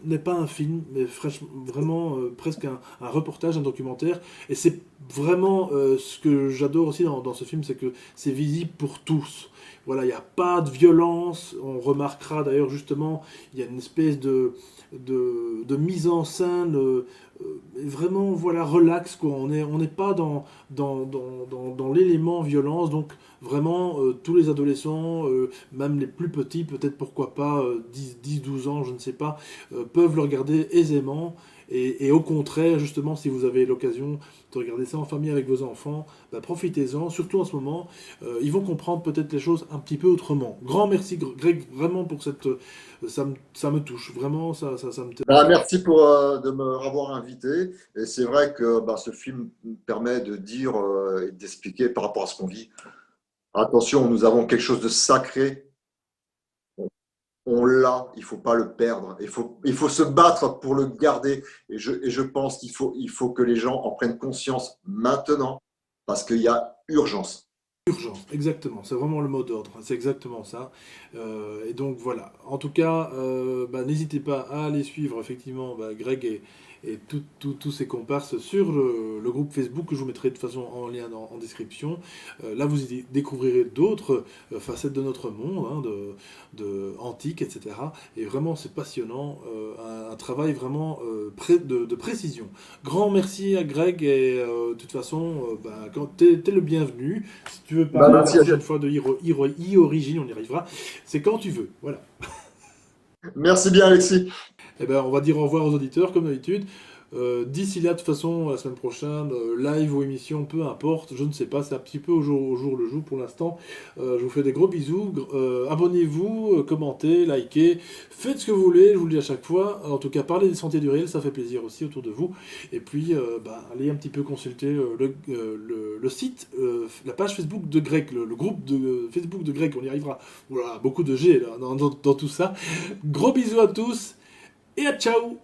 n'est pas un film, mais vraiment presque un reportage, un documentaire. Et c'est vraiment ce que j'adore aussi dans ce film, c'est que c'est visible pour tous. Voilà, il n'y a pas de violence. On remarquera d'ailleurs justement, il y a une espèce de mise en scène vraiment voilà, relax. Quoi. On n'est pas dans l'élément violence. Donc vraiment, tous les adolescents, même les plus petits, peut-être pourquoi pas 10-12 ans, je ne sais pas, peuvent le regarder aisément. Et au contraire, justement, si vous avez l'occasion de regarder ça en famille avec vos enfants, profitez-en, surtout en ce moment. Ils vont comprendre peut-être les choses un petit peu autrement. Grand merci, Greg, vraiment pour cette... ça me touche, vraiment, ça me... Merci pour de me avoir invité. Et c'est vrai que ce film permet de dire et d'expliquer par rapport à ce qu'on vit. Attention, nous avons quelque chose de sacré. On l'a, il ne faut pas le perdre. Il faut se battre pour le garder. Et je pense qu'il faut que les gens en prennent conscience maintenant parce qu'il y a urgence. Urgence, exactement, c'est vraiment le mot d'ordre, c'est exactement ça. Et donc voilà, en tout cas, n'hésitez pas à aller suivre effectivement Greg et tous ses comparses sur le groupe Facebook que je vous mettrai de toute façon en lien en description. Là, vous y découvrirez d'autres facettes de notre monde, hein, de antique, etc. Et vraiment, c'est passionnant, un travail vraiment de précision. Grand merci à Greg et de toute façon, quand t'es le bienvenu. Si tu veux parler la prochaine fois de e-origine, on y arrivera. C'est quand tu veux, voilà. Merci bien, Alexis. Eh ben, on va dire au revoir aux auditeurs, comme d'habitude. D'ici là, de toute façon, la semaine prochaine, live ou émission, peu importe, je ne sais pas, c'est un petit peu au jour le jour pour l'instant. Je vous fais des gros bisous, abonnez-vous, commentez, likez, faites ce que vous voulez, je vous le dis à chaque fois. En tout cas, parlez des sentiers du réel, ça fait plaisir aussi autour de vous. Et puis, allez un petit peu consulter le site, la page Facebook de Greg, le groupe de Facebook de Greg, on y arrivera. Voilà, beaucoup de G là, dans tout ça. Gros bisous à tous et à ciao.